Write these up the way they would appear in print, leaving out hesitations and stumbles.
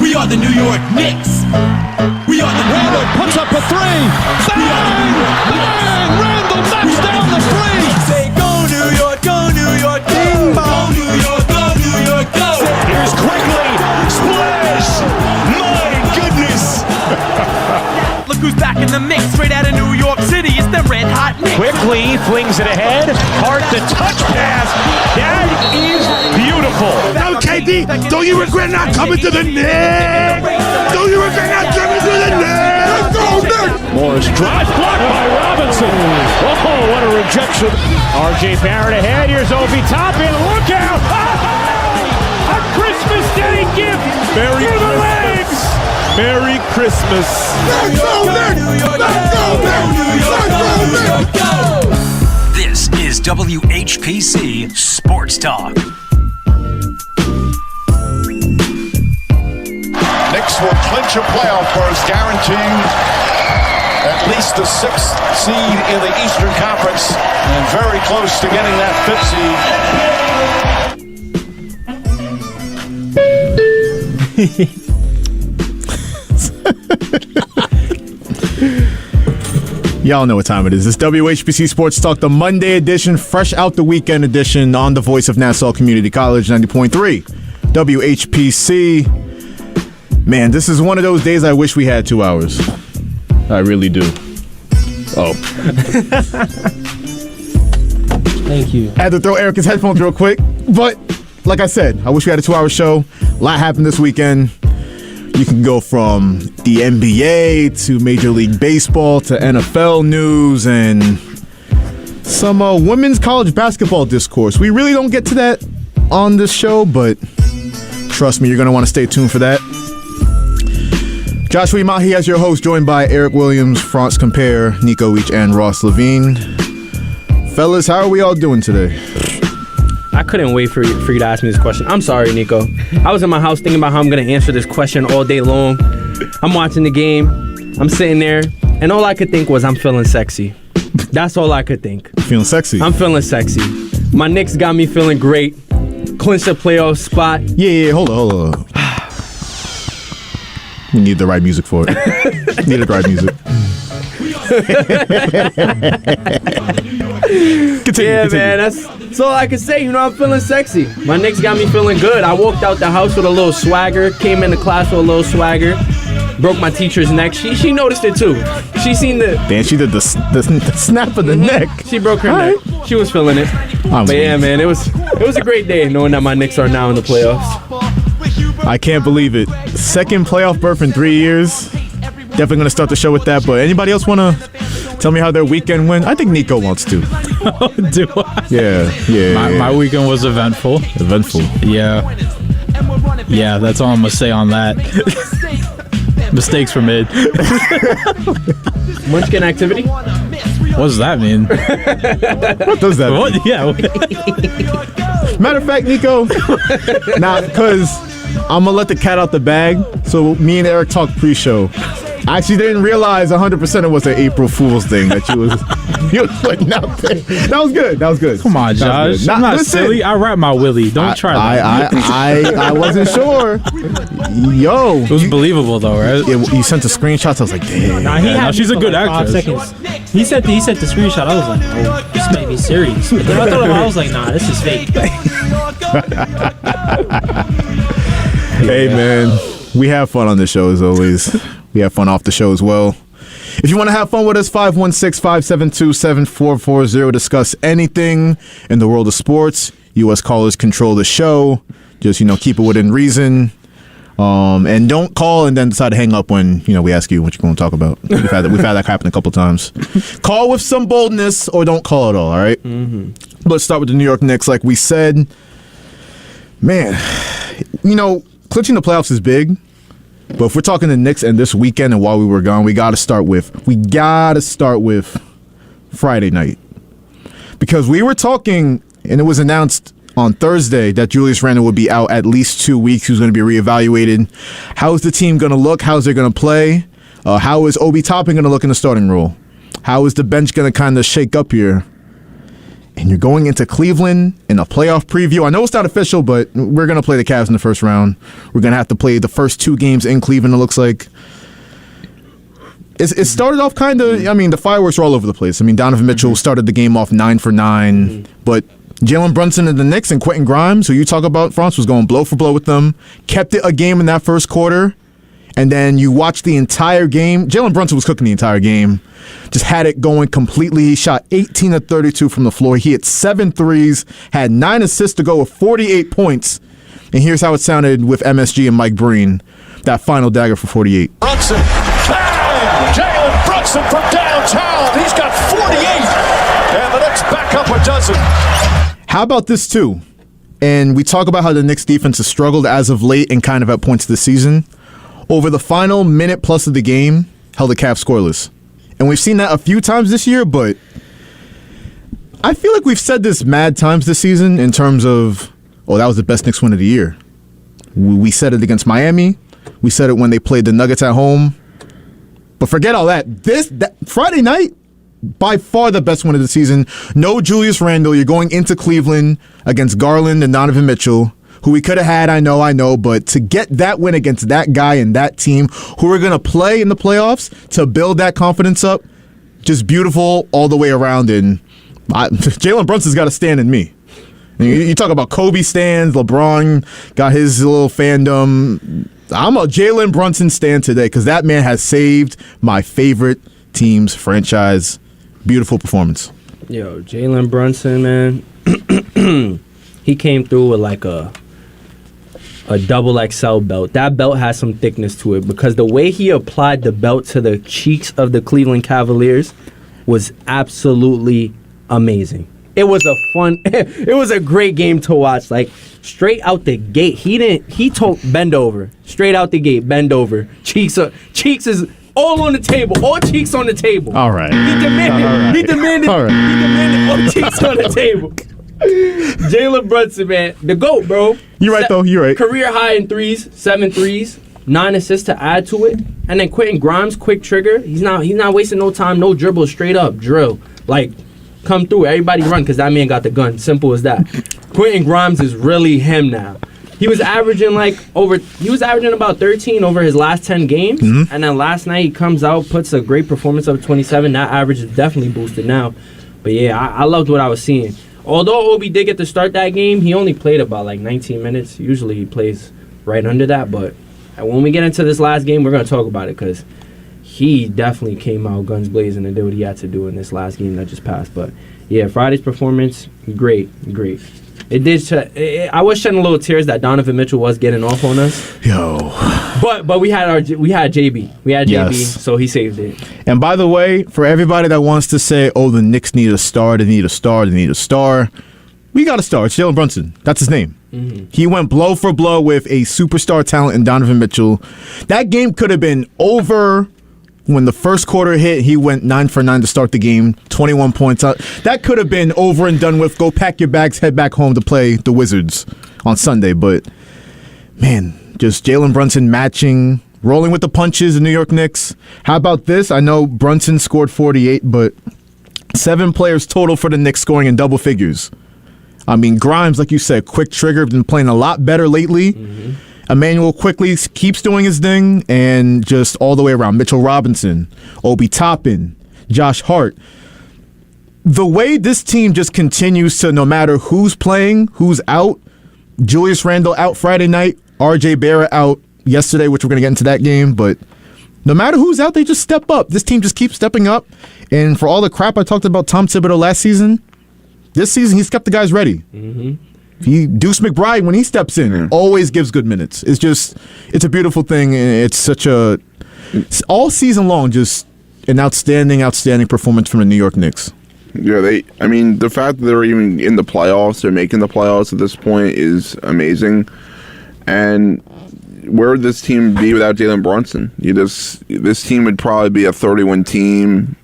We are the New York Knicks. We are the Randall puts up a three. Bang! Bang! Randall knocks down the three. Say go New York, ding bong. Go New York, go. Here's Quickly. Splash! My goodness! Look who's back in the mix, straight out of New York City. It's the Red Hot Knicks. Quickly flings it ahead. Hard to touch pass. That is beautiful. No, KD, don't you regret not coming to the Knicks? Don't you regret not coming to the Knicks? Let's go, Knicks! Morris drive blocked by Robinson. Oh, what a rejection. R.J. Barrett ahead. Here's Obi Toppin. Look out. A Christmas Day gift for the legs. Merry Christmas. Let's go, Knicks! Let's go, Knicks! Let's go, Knicks! This is WHPC Sports Talk. Knicks will clinch a playoff berth, guaranteeing at least the 6th seed in the Eastern Conference and very close to getting that 5th seed. Y'all know what time it is. It's WHPC Sports Talk, the Monday edition, fresh out the weekend edition on the voice of Nassau Community College, 90.3 WHPC. Man, this is one of those days I wish we had 2 hours. I really do. Oh. Thank you. I had to throw Erica's headphones real quick. But, like I said, I wish we had a 2-hour show. A lot happened this weekend. You can go from the NBA to Major League Baseball to NFL news and some women's college basketball discourse. We really don't get to that on this show, but trust me, you're going to want to stay tuned for that. Joshua Umahi as your host, joined by Eric Williams, Franz Compare, Nico Weech, and Ross Levine. Fellas, how are we all doing today? I couldn't wait for you to ask me this question. I'm sorry, Nico. I was in my house thinking about how I'm going to answer this question all day long. I'm watching the game. I'm sitting there, and all I could think was I'm feeling sexy. That's all I could think. Feeling sexy? I'm feeling sexy. My Knicks got me feeling great. Clinched a playoff spot. Yeah, hold on. You need the right music for it. Need the right music. Continue. Man, that's all I can say. You know, I'm feeling sexy. My Knicks got me feeling good. I walked out the house with a little swagger, came into class with a little swagger, broke my teacher's neck. She noticed it too. She seen the... Damn, she did the snap of the neck. She broke her neck. She was feeling it. But yeah, man, it was a great day knowing that my Knicks are now in the playoffs. I can't believe it. Second playoff berth in 3 years. Definitely going to start the show with that. But anybody else want to tell me how their weekend went? I think Nico wants to. Do I? Yeah. My weekend was eventful. Yeah, that's all I'm going to say on that. Mistakes were made. Munchkin activity? What does that mean? What does that mean? What? Yeah. Matter of fact, Nico, because I'm going to let the cat out the bag. So me and Eric talked pre-show. I actually didn't realize 100% it was an April Fool's thing that you was putting out there. That was good. Come on, Josh. I'm not silly. I rap my Willie. Don't try that. I wasn't sure. Yo. It was believable, though, right? You sent the screenshots. I was like, damn. She's a good actress. 5 seconds. He sent the screenshot. I was like, oh, this may be serious. But then I thought about it, I was like, nah, this is fake. Hey, man. We have fun on this show, as always. We have fun off the show as well. If you want to have fun with us, 516-572-7440. Discuss anything in the world of sports. U.S. callers control the show. Just, keep it within reason. And don't call and then decide to hang up when, we ask you what you're going to talk about. We've had that happen a couple times. Call with some boldness or don't call at all right? Mm-hmm. Let's start with the New York Knicks. Like we said, man, clinching the playoffs is big. But if we're talking the Knicks and this weekend and while we were gone, we got to start with Friday night. Because we were talking, and it was announced on Thursday that Julius Randle would be out at least 2 weeks. He was going to be reevaluated. How is the team going to look? How's they going to play? How is Obi Toppin going to look in the starting role? How is the bench going to kind of shake up here? and you're going into Cleveland in a playoff preview. I know it's not official, but we're going to play the Cavs in the first round. We're going to have to play the first 2 games in Cleveland, it looks like. It started off kind of, I mean, the fireworks were all over the place. I mean, Donovan Mitchell started the game off 9 for 9, but Jalen Brunson and the Knicks and Quentin Grimes, who you talk about, France, was going blow for blow with them, kept it a game in that first quarter, and then you watch the entire game. Jalen Brunson was cooking the entire game, just had it going completely. He shot 18 of 32 from the floor. He hit 7 threes, had 9 assists to go with 48 points, and here's how it sounded with MSG and Mike Breen, that final dagger for 48. Brunson, bang! Jalen Brunson from downtown. He's got 48, and the Knicks back up a dozen. How about this, too? And we talk about how the Knicks defense has struggled as of late and kind of at points this season. Over the final minute plus of the game, held the Cavs scoreless. And we've seen that a few times this year, but I feel like we've said this mad times this season in terms of, oh, that was the best Knicks win of the year. We said it against Miami. We said it when they played the Nuggets at home. But forget all that. That Friday night, by far the best win of the season. No Julius Randle. You're going into Cleveland against Garland and Donovan Mitchell, who we could have had, I know, but to get that win against that guy and that team who are going to play in the playoffs, to build that confidence up, just beautiful all the way around. And Jalen Brunson's got to stand in me. You talk about Kobe stands, LeBron got his little fandom. I'm a Jalen Brunson stan today because that man has saved my favorite team's franchise. Beautiful performance. Yo, Jalen Brunson, man. He came through with like a double XL belt. That belt has some thickness to it because the way he applied the belt to the cheeks of the Cleveland Cavaliers was absolutely amazing. It was it was a great game to watch. Like straight out the gate, he told bend over. Straight out the gate, bend over. Cheeks is all on the table. All cheeks on the table. All right. He demanded all cheeks on the table. Jalen Brunson, man, the GOAT, bro. You're right, though. You're right. Career high in threes, 7 threes, 9 assists to add to it, and then Quentin Grimes, quick trigger. He's not wasting no time, no dribble, straight up drill. Like, come through, everybody run, because that man got the gun. Simple as that. Quentin Grimes is really him now. He was averaging about 13 over his last 10 games, and then last night he comes out, puts a great performance of 27. That average is definitely boosted now. But yeah, I loved what I was seeing. Although Obi did get to start that game, he only played about like 19 minutes. Usually he plays right under that. But when we get into this last game, we're going to talk about it because he definitely came out guns blazing and did what he had to do in this last game that just passed. But yeah, Friday's performance, great. It did. I was shedding a little tears that Donovan Mitchell was getting off on us. Yo. But we had JB. We had JB, yes. So he saved it. And by the way, for everybody that wants to say, oh, the Knicks need a star, they need a star, we got a star. It's Jalen Brunson. That's his name. He went blow for blow with a superstar talent in Donovan Mitchell. That game could have been over when the first quarter hit. He went 9 for 9 to start the game, 21 points out. That could have been over and done with. Go pack your bags, head back home to play the Wizards on Sunday. But, man, just Jalen Brunson matching, rolling with the punches, the New York Knicks. How about this? I know Brunson scored 48, but 7 players total for the Knicks scoring in double figures. I mean, Grimes, like you said, quick trigger, been playing a lot better lately. Emmanuel quickly keeps doing his thing, and just all the way around. Mitchell Robinson, Obi Toppin, Josh Hart. The way this team just continues to, no matter who's playing, who's out, Julius Randle out Friday night, RJ Barrett out yesterday, which we're going to get into that game, but no matter who's out, they just step up. This team just keeps stepping up, and for all the crap I talked about Tom Thibodeau last season, this season he's kept the guys ready. Deuce McBride, when he steps in, always gives good minutes. It's a beautiful thing. It's all season long, just an outstanding performance from the New York Knicks. Yeah, the fact that they're even in the playoffs, they're making the playoffs at this point is amazing. And where would this team be without Jalen Brunson? This team would probably be a 30-win team,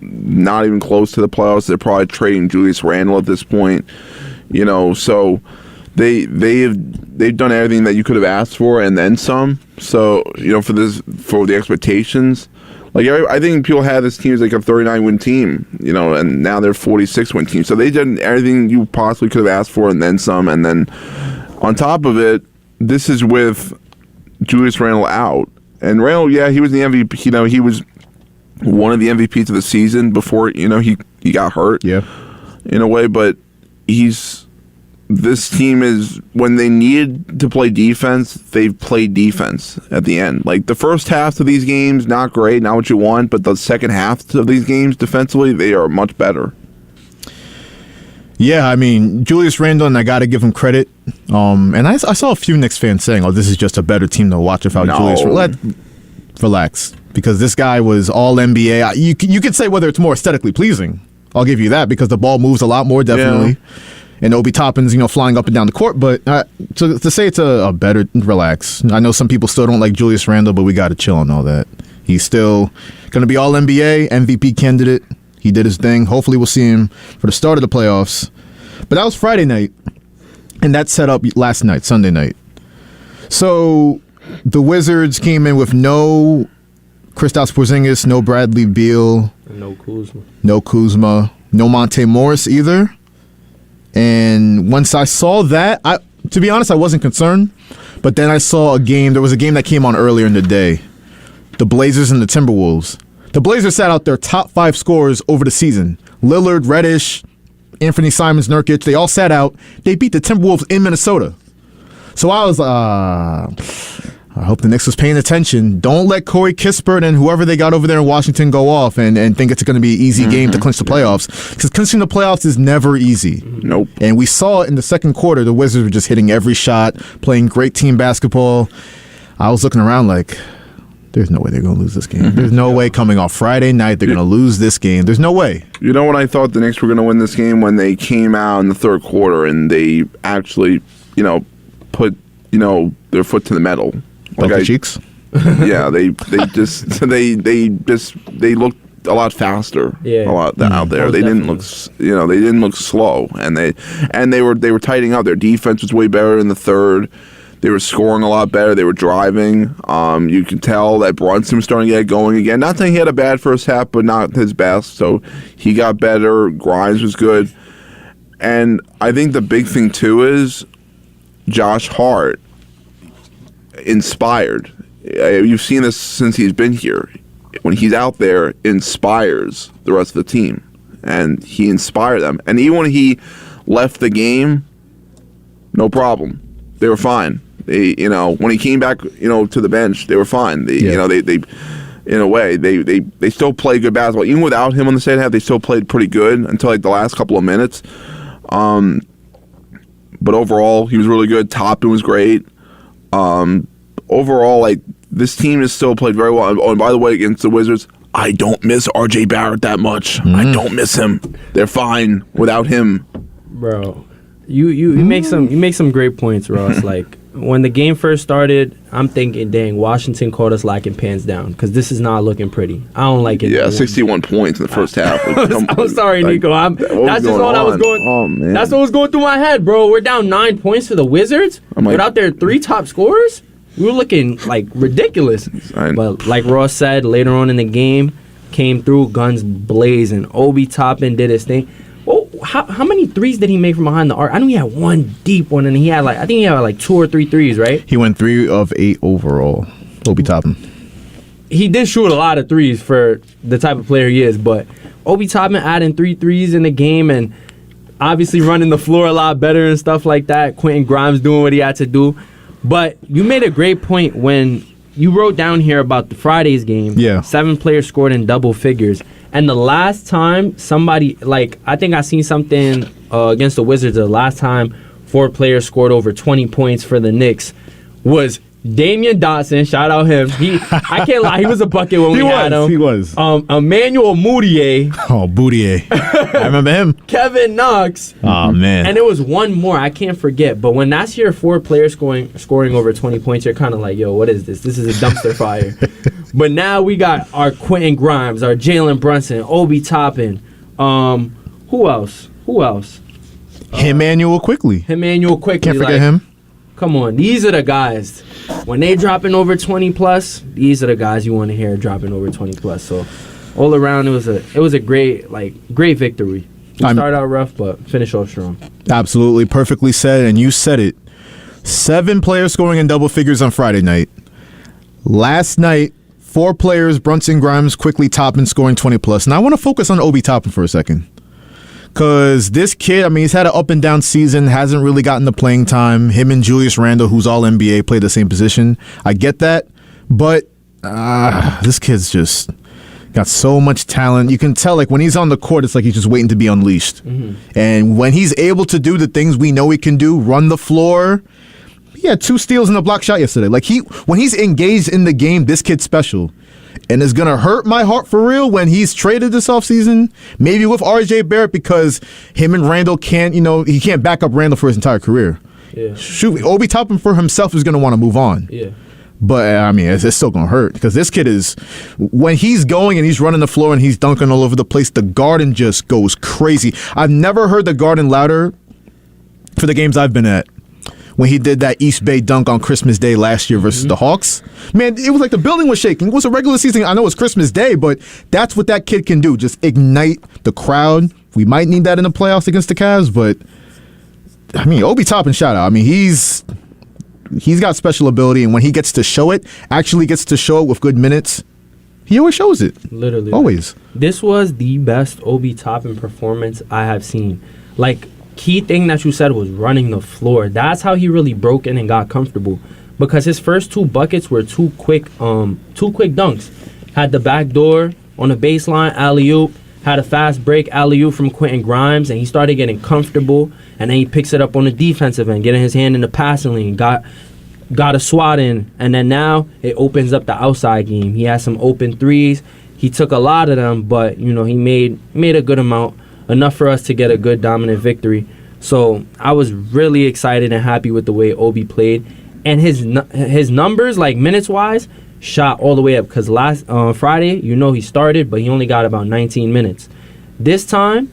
not even close to the playoffs. They're probably trading Julius Randle at this point. So they've done everything that you could have asked for and then some. So for the expectations, Like, I think people had this team as like a 39-win team, and now they're 46-win team. So they did everything you possibly could have asked for and then some. And then on top of it, this is with Julius Randle out. And Randle, yeah, he was the MVP. He was one of the MVPs of the season before, he got hurt. Yeah. In a way, but this team is, when they needed to play defense, they've played defense at the end. Like, the first half of these games, not great, not what you want, but the second half of these games, defensively, they are much better. Yeah, I mean, Julius Randle, and I got to give him credit. And I saw a few Knicks fans saying, this is just a better team to watch without Julius Randle. Relax, because this guy was all NBA. You could say whether it's more aesthetically pleasing. I'll give you that, because the ball moves a lot more, definitely. Yeah. And Obi Toppin's, flying up and down the court. But to say it's a better, relax. I know some people still don't like Julius Randle, but we got to chill on all that. He's still going to be all NBA, MVP candidate. He did his thing. Hopefully we'll see him for the start of the playoffs. But that was Friday night, and that set up last night, Sunday night. So the Wizards came in with no Kristaps Porzingis, no Bradley Beal. No Kuzma. No Monte Morris either. And once I saw that, to be honest, I wasn't concerned. But then I saw a game. There was a game that came on earlier in the day. The Blazers and the Timberwolves. The Blazers sat out their top 5 scorers over the season. Lillard, Reddish, Anthony Simons, Nurkic. They all sat out. They beat the Timberwolves in Minnesota. So I was, I hope the Knicks was paying attention. Don't let Corey Kispert and whoever they got over there in Washington go off and think it's going to be an easy game to clinch the playoffs. Because clinching the playoffs is never easy. Nope. And we saw it in the second quarter. The Wizards were just hitting every shot, playing great team basketball. I was looking around like, there's no way they're going to lose this game. There's no way coming off Friday night they're going to lose this game. There's no way. You know when I thought the Knicks were going to win this game? When they came out in the third quarter and they actually, put, their foot to the metal. Like cheeks? Yeah, they looked a lot faster. Yeah. A lot out there. They didn't look, they didn't look slow, and they were tightening up. Their defense was way better in the third. They were scoring a lot better. They were driving. You could tell that Brunson was starting to get going again. Not saying he had a bad first half, but not his best. So he got better. Grimes was good. And I think the big thing, too, is Josh Hart inspired. You've seen this since he's been here. When he's out there, inspires the rest of the team. And he inspired them. And even when he left the game, no problem. They were fine. They, when he came back, to the bench, they were fine. They, they in a way, they still played good basketball. Even without him on the second half, they still played pretty good until like the last couple of minutes. But overall, he was really good. Toppin was great. Overall, like, this team has still played very well. Oh, and by the way, against the Wizards, I don't miss R.J. Barrett that much. I don't miss him. They're fine without him. Bro, you make some great points, Ross. Like, when the game first started, I'm thinking, dang, Washington caught us lacking pants down because this is not looking pretty. I don't like it. Yeah, 61 points in the first half. I'm sorry, Nico. That's just all that was going. Oh man, that's what was going through my head, bro. We're down 9 points for the Wizards without their 3 top scorers. We were looking like ridiculous. But like Ross said, later on in the game, came through, guns blazing. Obi Toppin did his thing. Oh, how many threes did he make from behind the arc? I know he had one deep one, and he had I think he had like 2 or 3 threes, right? He went 3 of 8 overall. Obi Toppin. He did shoot a lot of threes for the type of player he is, but Obi Toppin adding 3 threes in the game and obviously running the floor a lot better and stuff like that. Quentin Grimes doing what he had to do. But you made a great point when you wrote down here about the Friday's game. Yeah. 7 players scored in double figures. And the last time somebody, I think I seen something against the Wizards, the last time 4 players scored over 20 points for the Knicks was Damian Dotson. Shout out him. I can't lie, he was a bucket when we had him. He was. Emmanuel Mudiay. Oh, Mudiay. I remember him. Kevin Knox. Oh, man. And there was one more, I can't forget. But when that's your 4 players scoring over 20 points, you're kind of like, yo, what is this? This is a dumpster fire. But now we got our Quentin Grimes, our Jalen Brunson, Obi Toppin. Who else? Emmanuel Quickly. Can't forget him. Come on, these are the guys. When they dropping over 20 plus, these are the guys you want to hear dropping over 20 plus. So all around, it was a great victory. We started out rough, but finish off strong. Absolutely, perfectly said, and you said it. 7 players scoring in double figures on Friday night. Last night, 4 players, Brunson, Grimes, quickly Toppin scoring 20 plus. And I want to focus on Obi Toppin for a second. Because this kid, I mean, he's had an up and down season, hasn't really gotten the playing time. Him and Julius Randle, who's all NBA, play the same position. I get that. But this kid's just got so much talent. You can tell, like, when he's on the court, it's like he's just waiting to be unleashed. Mm-hmm. And when he's able to do the things we know he can do, run the floor. He had 2 steals and a block shot yesterday. Like, when he's engaged in the game, this kid's special. And it's going to hurt my heart for real when he's traded this offseason, maybe with RJ Barrett, because him and Randall can't, he can't back up Randall for his entire career. Yeah. Shoot, Obi Toppin for himself is going to want to move on. Yeah. But, I mean, it's still going to hurt because this kid is, when he's going and he's running the floor and he's dunking all over the place, the Garden just goes crazy. I've never heard the Garden louder for the games I've been at. When he did that East Bay dunk on Christmas Day last year versus the Hawks. Man, it was like the building was shaking. It was a regular season. I know it's Christmas Day, but that's what that kid can do. Just ignite the crowd. We might need that in the playoffs against the Cavs, but, I mean, Obi Toppin, shout out. I mean, he's got special ability, and when he gets to show it, actually gets to show it with good minutes, he always shows it. Literally. Always. This was the best Obi Toppin performance I have seen. Like, key thing that you said was running the floor. That's how he really broke in and got comfortable, because his first 2 buckets were 2 quick dunks. Had the back door on the baseline, alley-oop, had a fast break alley-oop from Quentin Grimes, and he started getting comfortable, and then he picks it up on the defensive end, getting his hand in the passing lane, got a swat in, and then now it opens up the outside game. He has some open threes. He took a lot of them, but he made a good amount. Enough for us to get a good dominant victory. So I was really excited and happy with the way Obi played. And his numbers, like minutes-wise, shot all the way up. Because last Friday, he started, but he only got about 19 minutes. This time,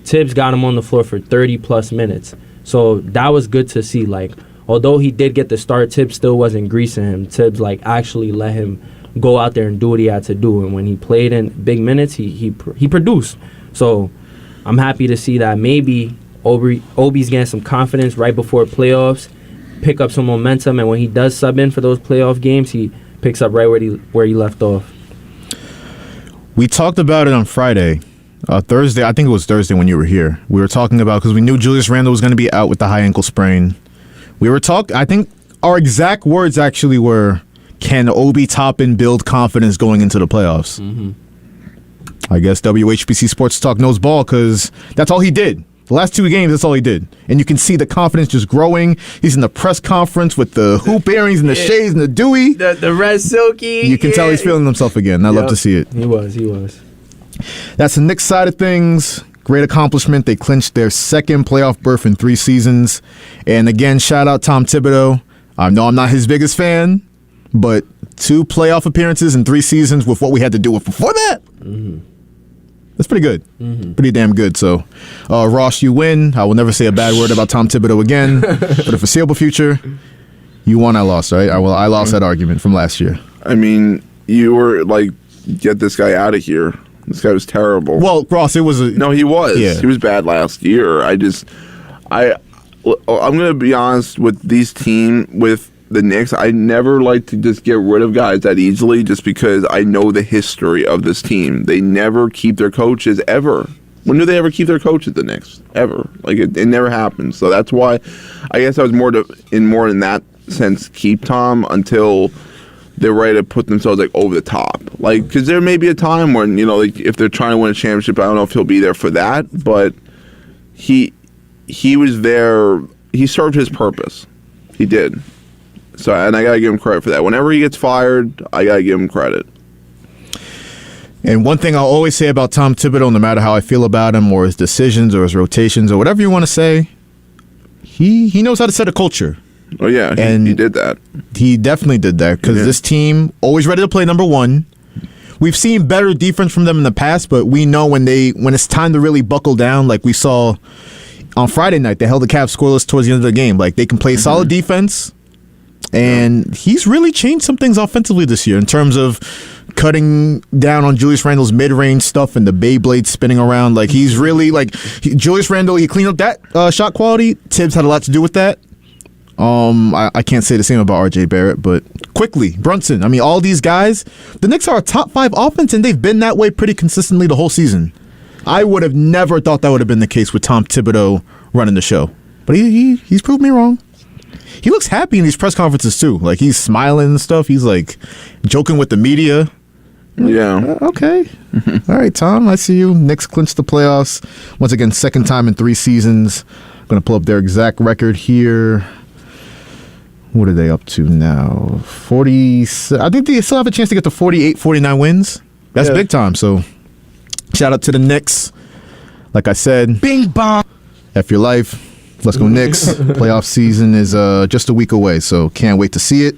Tibbs got him on the floor for 30-plus minutes. So that was good to see. Like, although he did get the start, Tibbs still wasn't greasing him. Tibbs, actually let him go out there and do what he had to do. And when he played in big minutes, he produced. So I'm happy to see that maybe Obi's getting some confidence right before playoffs, pick up some momentum, and when he does sub in for those playoff games, he picks up right where he left off. We talked about it on Friday. Thursday, I think it was Thursday when you were here. We were talking about, because we knew Julius Randle was going to be out with the high ankle sprain. We were talking, I think our exact words actually were, can Obi Toppin build confidence going into the playoffs? Mm-hmm. I guess WHPC Sports Talk knows ball, because that's all he did. The last 2 games, that's all he did. And you can see the confidence just growing. He's in the press conference with the hoop earrings and the shades and the dewy. The red silky. You can tell he's feeling himself again. I love to see it. He was. That's the Knicks side of things. Great accomplishment. They clinched their 2nd playoff berth in 3 seasons. And again, shout out Tom Thibodeau. I know I'm not his biggest fan, but 2 playoff appearances in 3 seasons with what we had to do with before that. Mm-hmm. That's pretty good. Mm-hmm. Pretty damn good. So, Ross, you win. I will never say a bad word about Tom Thibodeau again. For the foreseeable future, you won, I lost, right? I lost that argument from last year. I mean, you were like, get this guy out of here. This guy was terrible. Well, Ross, it was No, he was. Yeah. He was bad last year. I'm going to be honest with the Knicks. I never like to just get rid of guys that easily, just because I know the history of this team. They never keep their coaches, ever. When do they ever keep their coaches, the Knicks? Ever. Like, it never happens. So that's why I guess I was more in that sense keep Tom until they're ready to put themselves over the top. Like, because there may be a time when, if they're trying to win a championship, I don't know if he'll be there for that, but he was there. He served his purpose. He did. So, and I got to give him credit for that. Whenever he gets fired, I got to give him credit. And one thing I'll always say about Tom Thibodeau, no matter how I feel about him or his decisions or his rotations or whatever you want to say, he knows how to set a culture. Oh, yeah, he did that. He definitely did that, because this team, always ready to play number 1. We've seen better defense from them in the past, but we know when it's time to really buckle down, like we saw on Friday night, they held the Cavs scoreless towards the end of the game. Like, they can play solid defense, And he's really changed some things offensively this year in terms of cutting down on Julius Randle's mid-range stuff and the Beyblade spinning around. Like, he's really, Julius Randle, he cleaned up that shot quality. Tibbs had a lot to do with that. I can't say the same about RJ Barrett, but quickly, Brunson. I mean, all these guys, the Knicks are a top 5 offense, and they've been that way pretty consistently the whole season. I would have never thought that would have been the case with Tom Thibodeau running the show. But he's proved me wrong. He looks happy in these press conferences, too. Like, he's smiling and stuff. He's, like, joking with the media. Yeah. Okay. All right, Tom, I see you. Knicks clinched the playoffs. Once again, second time in 3 seasons. I'm going to pull up their exact record here. What are they up to now? 40. I think they still have a chance to get to 48, 49 wins. That's big time. So, shout out to the Knicks. Like I said, bing bong. F your life. Let's go Knicks. Playoff season is just a week away, so can't wait to see it.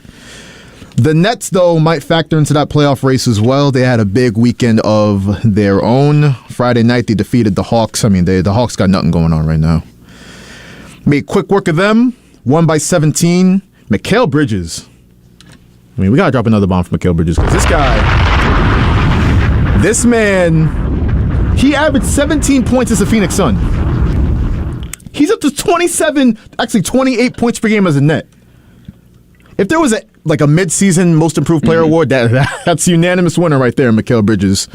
The Nets, though, might factor into that playoff race as well. They had a big weekend of their own. Friday night, they defeated the Hawks. I mean, the Hawks got nothing going on right now. Made quick work of them. Won by 17. Mikal Bridges. I mean, we got to drop another bomb for Mikal Bridges because this man, he averaged 17 points as a Phoenix Sun. He's up to 28 points per game as a net. If there was a mid-season Most Improved Player award, that's a unanimous winner right there, Mikal Bridges.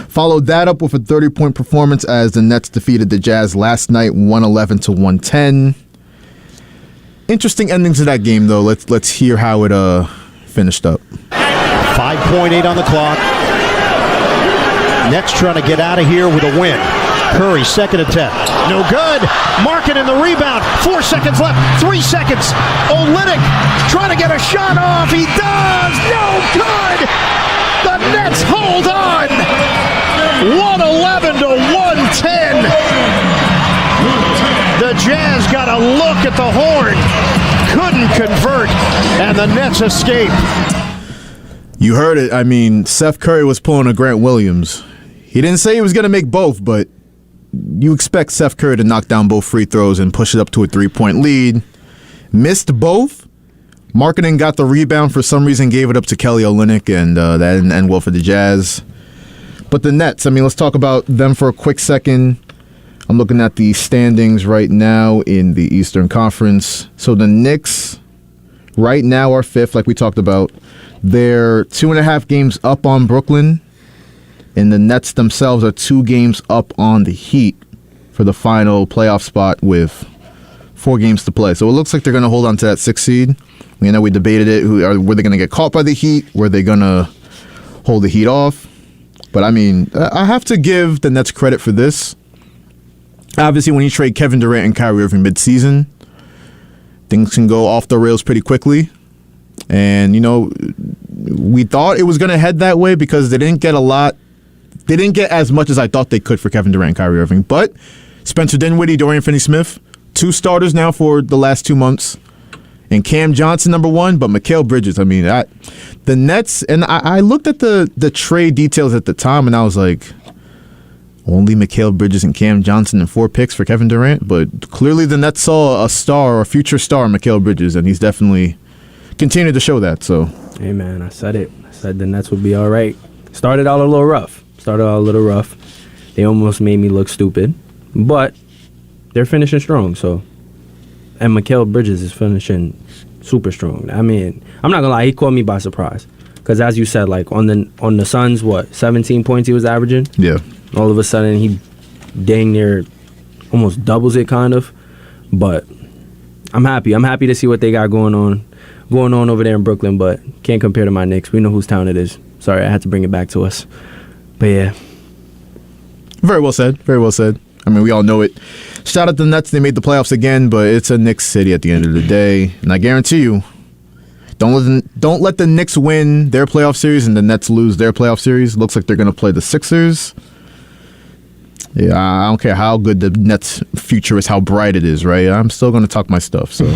Followed that up with a 30-point performance as the Nets defeated the Jazz last night, 111-110. Interesting ending to that game, though. Let's hear how it finished up. 5.8 on the clock. Nets trying to get out of here with a win. Curry, second attempt. No good. Markin in the rebound. 4 seconds left. 3 seconds. Olynyk trying to get a shot off. He does. No good. The Nets hold on. 111-110. The Jazz got a look at the horn. Couldn't convert. And the Nets escape. You heard it. I mean, Seth Curry was pulling a Grant Williams. He didn't say he was going to make both, but you expect Seth Curry to knock down both free throws and push it up to a 3-point lead. Missed both. Markkanen got the rebound. For some reason, gave it up to Kelly Olynyk, and that didn't end well for the Jazz. But the Nets, I mean, let's talk about them for a quick second. I'm looking at the standings right now in the Eastern Conference. So the Knicks right now are 5th, like we talked about. They're 2.5 games up on Brooklyn. And the Nets themselves are 2 games up on the Heat for the final playoff spot with 4 games to play. So it looks like they're going to hold on to that 6th seed. You know, we debated it. Were they going to get caught by the Heat? Were they going to hold the Heat off? But, I mean, I have to give the Nets credit for this. Obviously, when you trade Kevin Durant and Kyrie Irving midseason, things can go off the rails pretty quickly. And, you know, we thought it was going to head that way because they didn't get a lot. They didn't get as much as I thought they could for Kevin Durant and Kyrie Irving. But Spencer Dinwiddie, Dorian Finney-Smith, 2 starters now for the last 2 months. And Cam Johnson, number 1, but Mikal Bridges. I mean, the Nets, and I looked at the trade details at the time, and I was like, only Mikal Bridges and Cam Johnson and 4 picks for Kevin Durant. But clearly the Nets saw a star, or a future star, Mikal Bridges, and he's definitely continued to show that. So, hey, man, I said it. I said the Nets would be all right. Started out a little rough. They almost made me look stupid, but they're finishing strong. So, and Mikal Bridges is finishing super strong. I mean, I'm not gonna lie, he caught me by surprise because, as you said, like on the Suns, 17 points he was averaging. Yeah. All of a sudden, he dang near almost doubles it, kind of. But I'm happy. I'm happy to see what they got going on over there in Brooklyn. But can't compare to my Knicks. We know whose town it is. Sorry, I had to bring it back to us. But yeah. Very well said. Very well said. I mean, we all know it. Shout out to the Nets. They made the playoffs again, but it's a Knicks city at the end of the day. And I guarantee you, don't let the Knicks win their playoff series and the Nets lose their playoff series. Looks like they're going to play the Sixers. Yeah, I don't care how good the Nets' future is, how bright it is, right? I'm still going to talk my stuff, so...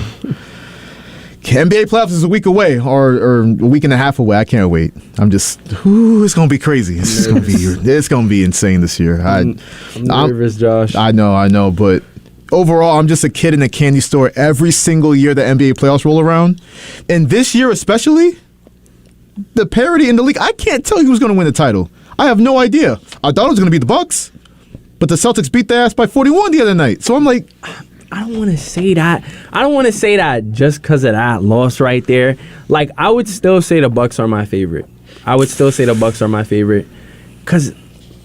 NBA playoffs is a week away, or a week and a half away. I can't wait. I'm just, it's gonna be crazy. It's gonna be insane this year. I'm nervous, Josh. I know, but overall, I'm just a kid in a candy store every single year the NBA playoffs roll around. And this year especially, the parity in the league, I can't tell you who's going to win the title. I have no idea. I thought it was going to be the Bucks, but the Celtics beat their ass by 41 the other night. So I'm like, I don't want to say that. I don't want to say that just because of that loss right there. Like, I would still say the Bucks are my favorite. Because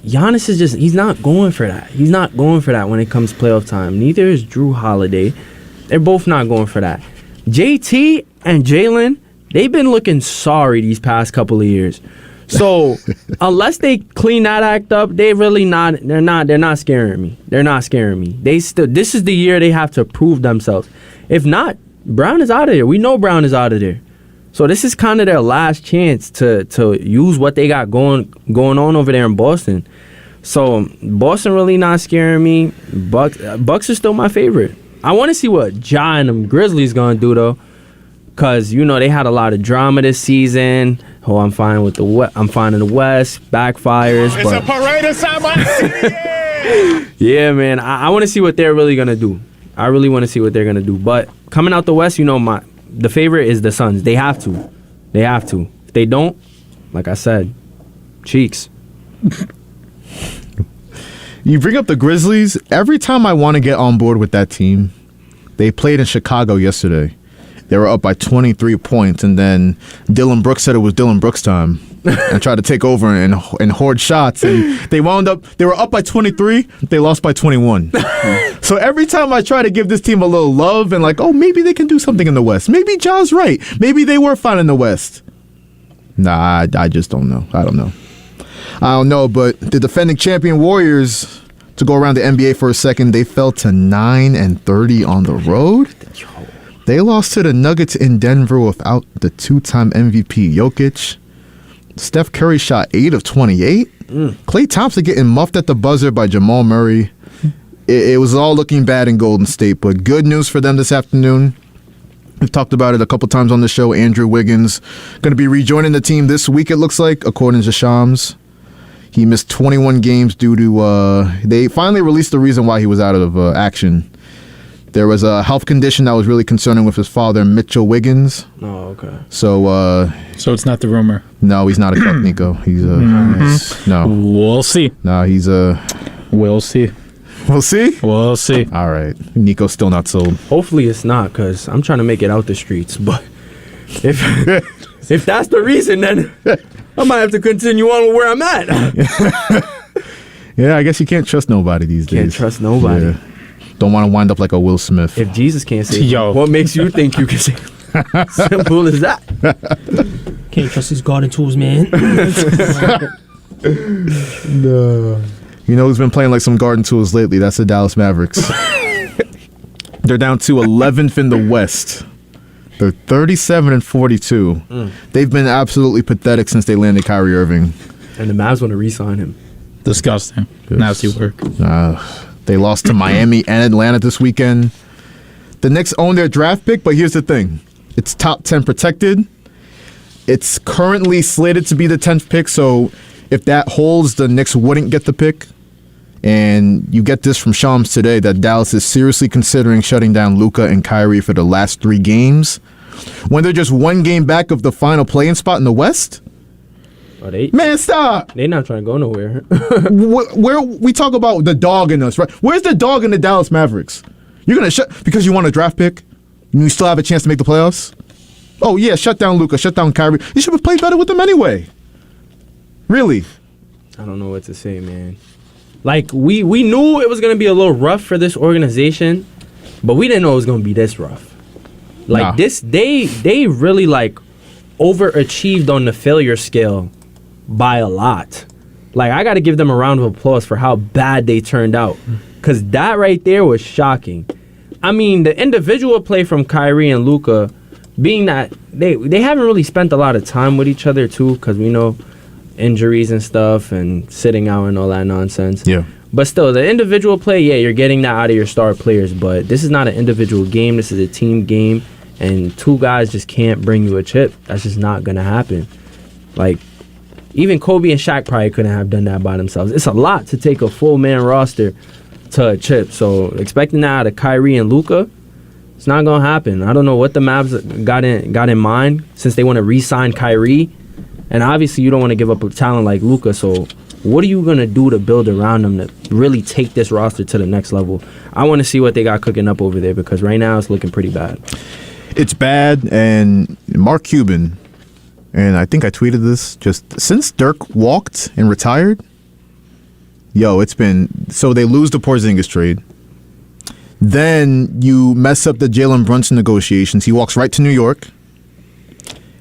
Giannis is just, he's not going for that. He's not going for that when it comes playoff time. Neither is Drew Holiday. They're both not going for that. JT and Jalen, they've been looking sorry these past couple of years. So unless they clean that act up, they're not scaring me. This is the year they have to prove themselves. If not, Brown is out of there. We know Brown is out of there. So this is kind of their last chance to use what they got going on over there in Boston. So Boston really not scaring me. Bucks are still my favorite. I want to see what Ja and them Grizzlies gonna do though, cause they had a lot of drama this season. Oh, I'm fine in the West. Backfires. It's a parade inside my city. Yeah, man. I want to see what they're really gonna do. I really want to see what they're gonna do. But coming out the West, the favorite is the Suns. They have to. If they don't, like I said, cheeks. you bring up the Grizzlies. Every time I want to get on board with that team, they played in Chicago yesterday. They were up by 23 points, and then Dylan Brooks said it was Dylan Brooks' time and tried to take over and hoard shots. And they were up by 23, they lost by 21. So every time I try to give this team a little love and maybe they can do something in the West. Maybe Ja's right. Maybe they were fine in the West. Nah, I just don't know. I don't know, but the defending champion Warriors, to go around the NBA for a second, they fell to 9-30 on the road. They lost to the Nuggets in Denver without the two-time MVP Jokic. Steph Curry shot 8 of 28. Klay Thompson getting muffed at the buzzer by Jamal Murray. It was all looking bad in Golden State, but good news for them this afternoon. We've talked about it a couple times on the show. Andrew Wiggins going to be rejoining the team this week, it looks like, according to Shams. He missed 21 games due to... they finally released the reason why he was out of action. There was a health condition that was really concerning with his father, Mitchell Wiggins. Oh, okay. So it's not the rumor. No, he's not a cup, Nico. He's no. We'll see. No, he's a. We'll see. We'll see. We'll see. All right, Nico's still not sold. Hopefully it's not, cause I'm trying to make it out the streets. But if that's the reason, then I might have to continue on where I'm at. Yeah, I guess you can't trust nobody these days. Can't trust nobody. Yeah. Don't want to wind up like a Will Smith. If Jesus can't save you, what makes you think you can save? Simple as that. Can't trust these garden tools, man. No. You know who's been playing like some garden tools lately? That's the Dallas Mavericks. They're down to 11th in the West. They're 37-42. They've been absolutely pathetic since they landed Kyrie Irving. And the Mavs want to re-sign him. Disgusting. Nasty work. They lost to Miami and Atlanta this weekend. The Knicks own their draft pick, but here's the thing. It's top 10 protected. It's currently slated to be the 10th pick, so if that holds, the Knicks wouldn't get the pick. And you get this from Shams today that Dallas is seriously considering shutting down Luka and Kyrie for the last 3 games when they're just 1 game back of the final play-in spot in the West. Man, stop! They're not trying to go nowhere. Where we talk about the dog in us, right? Where's the dog in the Dallas Mavericks? You're gonna shut because you want a draft pick? And you still have a chance to make the playoffs? Oh yeah, shut down Luka, shut down Kyrie. You should have played better with them anyway. Really? I don't know what to say, man. Like we knew it was gonna be a little rough for this organization, but we didn't know it was gonna be this rough. Like this, they really overachieved on the failure scale by a lot. Like, I got to give them a round of applause for how bad they turned out, because that right there was shocking. I mean, the individual play from Kyrie and Luka, being that they haven't really spent a lot of time with each other too, because we know injuries and stuff and sitting out and all that nonsense. Yeah. But still, the individual play, yeah, you're getting that out of your star players, but this is not an individual game. This is a team game, and 2 guys just can't bring you a chip. That's just not going to happen. Like, even Kobe and Shaq probably couldn't have done that by themselves. It's a lot to take a full man roster to a chip. So expecting that out of Kyrie and Luka, it's not gonna happen. I don't know what the Mavs got in mind, since they want to re-sign Kyrie, and obviously you don't want to give up a talent like Luka. So what are you gonna do to build around him to really take this roster to the next level? I want to see what they got cooking up over there, because right now it's looking pretty bad. It's bad, and Mark Cuban, and I think I tweeted this, just since Dirk walked and retired, it's been, so they lose the Porzingis trade. Then you mess up the Jalen Brunson negotiations. He walks right to New York.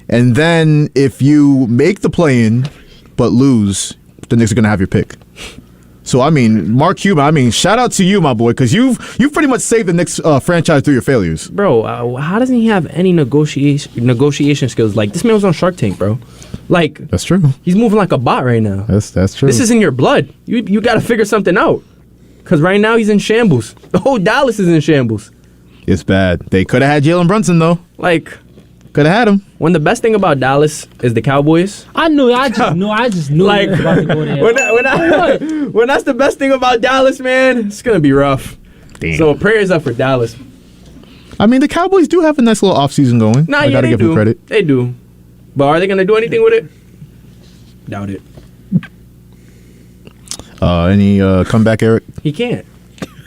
And then if you make the play-in but lose, the Knicks are going to have your pick. So, I mean, Mark Cuban, shout out to you, my boy, because you've pretty much saved the Knicks franchise through your failures. Bro, how doesn't he have any negotiation skills? Like, this man was on Shark Tank, bro. Like, that's true. He's moving like a bot right now. That's true. This is in your blood. You got to figure something out. Because right now he's in shambles. The whole Dallas is in shambles. It's bad. They could have had Jalen Brunson, though. Like, could have had him. When the best thing about Dallas is the Cowboys. I just knew like, about to go there. When that's the best thing about Dallas, man, it's going to be rough. Damn. So prayers up for Dallas. I mean, the Cowboys do have a nice little offseason going. I got to give them credit. They do. But are they going to do anything with it? Doubt it. Any comeback, Eric? He can't.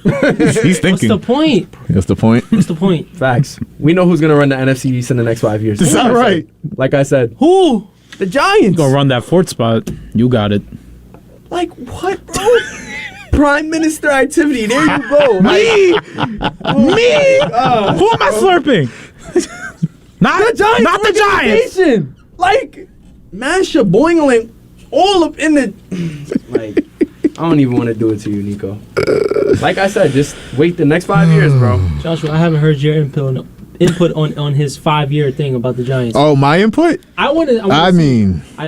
He's thinking. What's the point? What's the point? What's the point? Facts. We know who's going to run the NFC East in the next 5 years. Is that right? Like I said. Who? The Giants. Gonna run that fourth spot. You got it. Like, what, bro? Prime Minister activity. There you go. Me? Who am I slurping? Not the Giants. Not the Giants. Like, Masha boingling all up in the... Like, I don't even want to do it to you, Nico. Like I said, just wait the next 5 years, bro. Joshua, I haven't heard your input on his 5-year thing about the Giants. Oh, my input?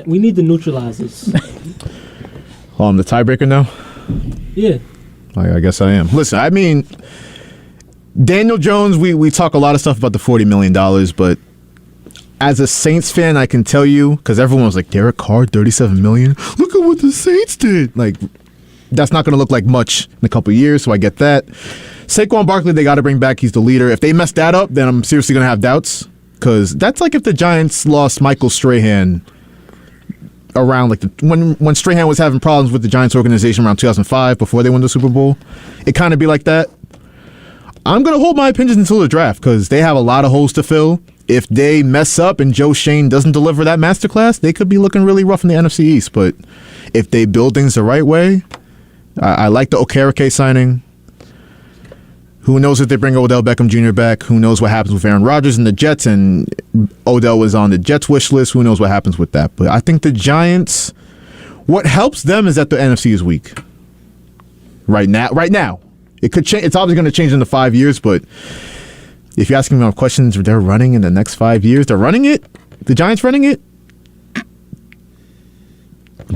We need to neutralize this. Oh, I'm the tiebreaker now? Yeah. I guess I am. Listen, Daniel Jones, we talk a lot of stuff about the $40 million, but as a Saints fan, I can tell you, because everyone was like, Derek Carr, $37 million? Look at what the Saints did. Like, that's not going to look like much in a couple of years, so I get that. Saquon Barkley, they got to bring back. He's the leader. If they mess that up, then I'm seriously going to have doubts, because that's like if the Giants lost Michael Strahan around, like, when Strahan was having problems with the Giants organization around 2005 before they won the Super Bowl. It kind of be like that. I'm going to hold my opinions until the draft, because they have a lot of holes to fill. If they mess up and Joe Shane doesn't deliver that masterclass, they could be looking really rough in the NFC East. But if they build things the right way, I like the Okereke signing. Who knows if they bring Odell Beckham Jr. back? Who knows what happens with Aaron Rodgers and the Jets? And Odell was on the Jets wish list. Who knows what happens with that? But I think the Giants, what helps them is that the NFC is weak. Right now. It could change. It's obviously going to change in the 5 years, but if you're asking me about questions, they're running in the next 5 years. They're running it. The Giants running it.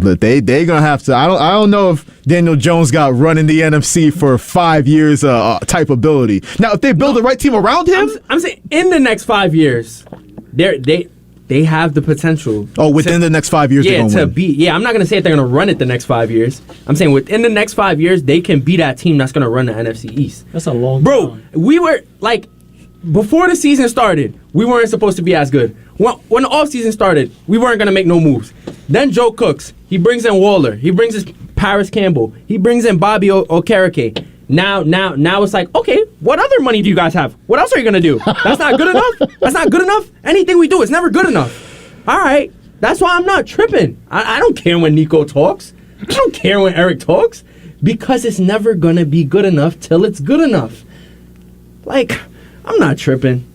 But they're gonna have to. I don't know if Daniel Jones got running the NFC for 5 years type ability. Now, if they build the right team around him, I'm saying in the next 5 years, they have the potential. Oh, within the next 5 years, they're gonna win. I'm not gonna say they're gonna run it the next 5 years. I'm saying within the next 5 years, they can be that team that's gonna run the NFC East. That's a long Bro, we were like, before the season started, we weren't supposed to be as good. When the offseason started, we weren't going to make no moves. Then Joe Cooks, he brings in Waller. He brings in Paris Campbell. He brings in Bobby Okereke. Now it's like, okay, what other money do you guys have? What else are you going to do? That's not good enough? That's not good enough? Anything we do is never good enough. All right. That's why I'm not tripping. I don't care when Nico talks. I don't care when Eric talks. Because it's never going to be good enough till it's good enough. Like, I'm not tripping.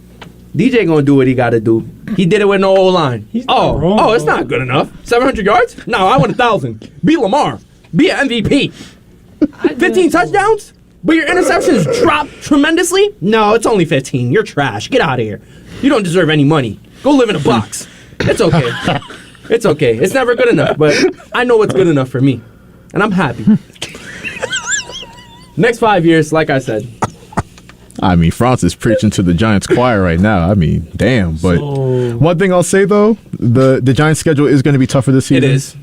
DJ gonna do what he gotta do. He did it with no O-line. Oh, it's not good enough. 700 yards? No, I want 1,000. Be Lamar. Be an MVP. 15 touchdowns? But your interceptions dropped tremendously? No, it's only 15. You're trash. Get out of here. You don't deserve any money. Go live in a box. It's okay. It's okay. It's never good enough, but I know what's good enough for me. And I'm happy. Next 5 years, like I said. I mean, France is preaching to the Giants choir right now. I mean, damn. But one thing I'll say, though, the Giants' schedule is going to be tougher this season. It is.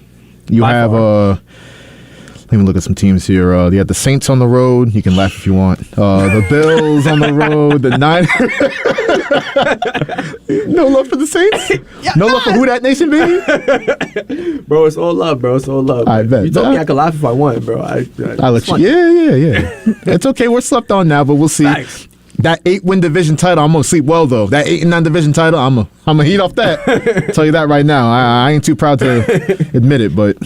You have Let me look at some teams here. You have the Saints on the road. You can laugh if you want. The Bills on the road. The Niners. No love for the Saints? No love for who that nation, baby? Bro, it's all love, bro. It's all love. I bet. You told me I could laugh if I want, bro. I let you. Yeah. It's okay. We're slept on now, but we'll see. Thanks. That 8-win division title, I'm gonna sleep well though. That 8 and 9 division title, I'm gonna heat off that. Tell you that right now. I ain't too proud to admit it, but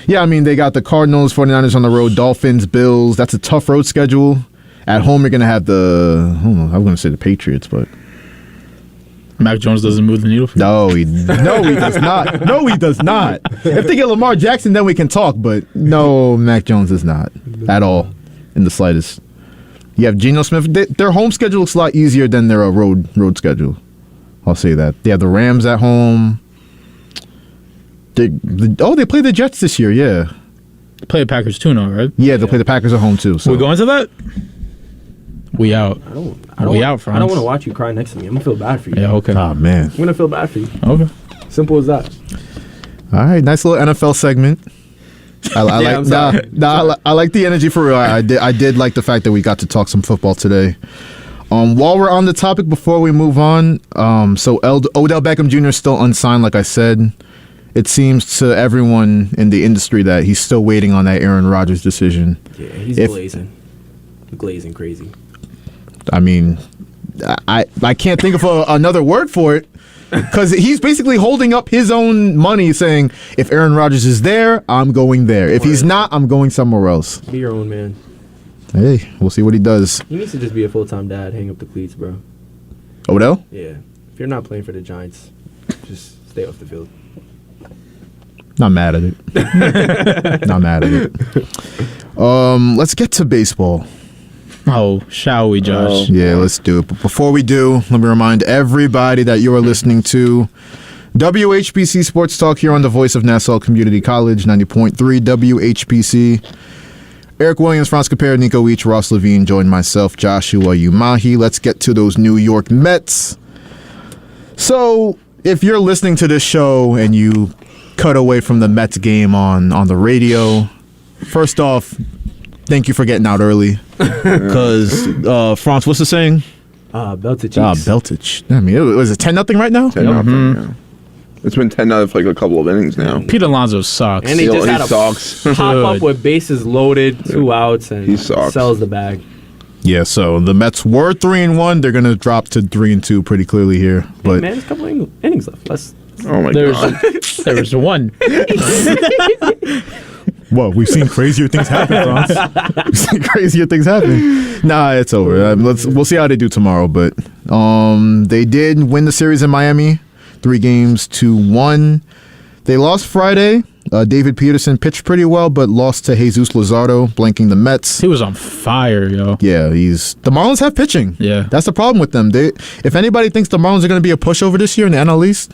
yeah, I mean they got the Cardinals, 49ers on the road, Dolphins, Bills. That's a tough road schedule. At home, you're gonna have I'm gonna say the Patriots, but Mac Jones doesn't move the needle for you? no, he does not. No, he does not. If they get Lamar Jackson, then we can talk. But no, Mac Jones is not at all in the slightest. You have Geno Smith. Their home schedule looks a lot easier than their road schedule. I'll say that. They have the Rams at home. They play the Jets this year, yeah. They play the Packers too now, right? Yeah, they'll play the Packers at home too. So. We going to that? We out. I don't France. I don't want to watch you cry next to me. I'm going to feel bad for you. Yeah, okay. Oh, man. I'm going to feel bad for you. Okay. Simple as that. All right, nice little NFL segment. I like the energy for real. I did like the fact that we got to talk some football today. While we're on the topic, before we move on, so Odell Beckham Jr. is still unsigned, like I said. It seems to everyone in the industry that he's still waiting on that Aaron Rodgers decision. Yeah, he's glazing crazy. I mean, I can't think of another word for it. Because he's basically holding up his own money saying, if Aaron Rodgers is there, I'm going there. If he's not, I'm going somewhere else. Be your own man. Hey, we'll see what he does. He needs to just be a full-time dad. Hang up the cleats, bro. Odell? Yeah. If you're not playing for the Giants, just stay off the field. Not mad at it. Not mad at it. Let's get to baseball. Oh, shall we, Josh? Yeah, let's do it. But before we do, let me remind everybody that you are listening to WHPC Sports Talk here on the voice of Nassau Community College, 90.3 WHPC. Eric Williams, Franz Capere, Nico Weech, Ross Levine, join myself, Joshua Umahi. Let's get to those New York Mets. So, if you're listening to this show and you cut away from the Mets game on the radio, first off, thank you for getting out early. Because, Franz, what's the saying? Belted cheeks. Belted. I mean, was it 10-0 right now? 10-0. Yeah. It's been 10-0 for like a couple of innings now. Pete Alonso sucks. And he just had a sucks. pop up with bases loaded, 2 outs, and he sucks. sells the bag. Yeah, so the Mets were 3-1. They're going to drop to 3-2 pretty clearly here. But hey, man, there's a couple innings left. Oh my God. There was one. Whoa, we've seen crazier things happen, Franz. We've seen crazier things happen. Nah, it's over. We'll see how they do tomorrow. But they did win the series in Miami, 3-1. They lost Friday. David Peterson pitched pretty well, but lost to Jesus Luzardo, blanking the Mets. He was on fire, yo. Yeah, the Marlins have pitching. Yeah. That's the problem with them. If anybody thinks the Marlins are going to be a pushover this year in the NL East,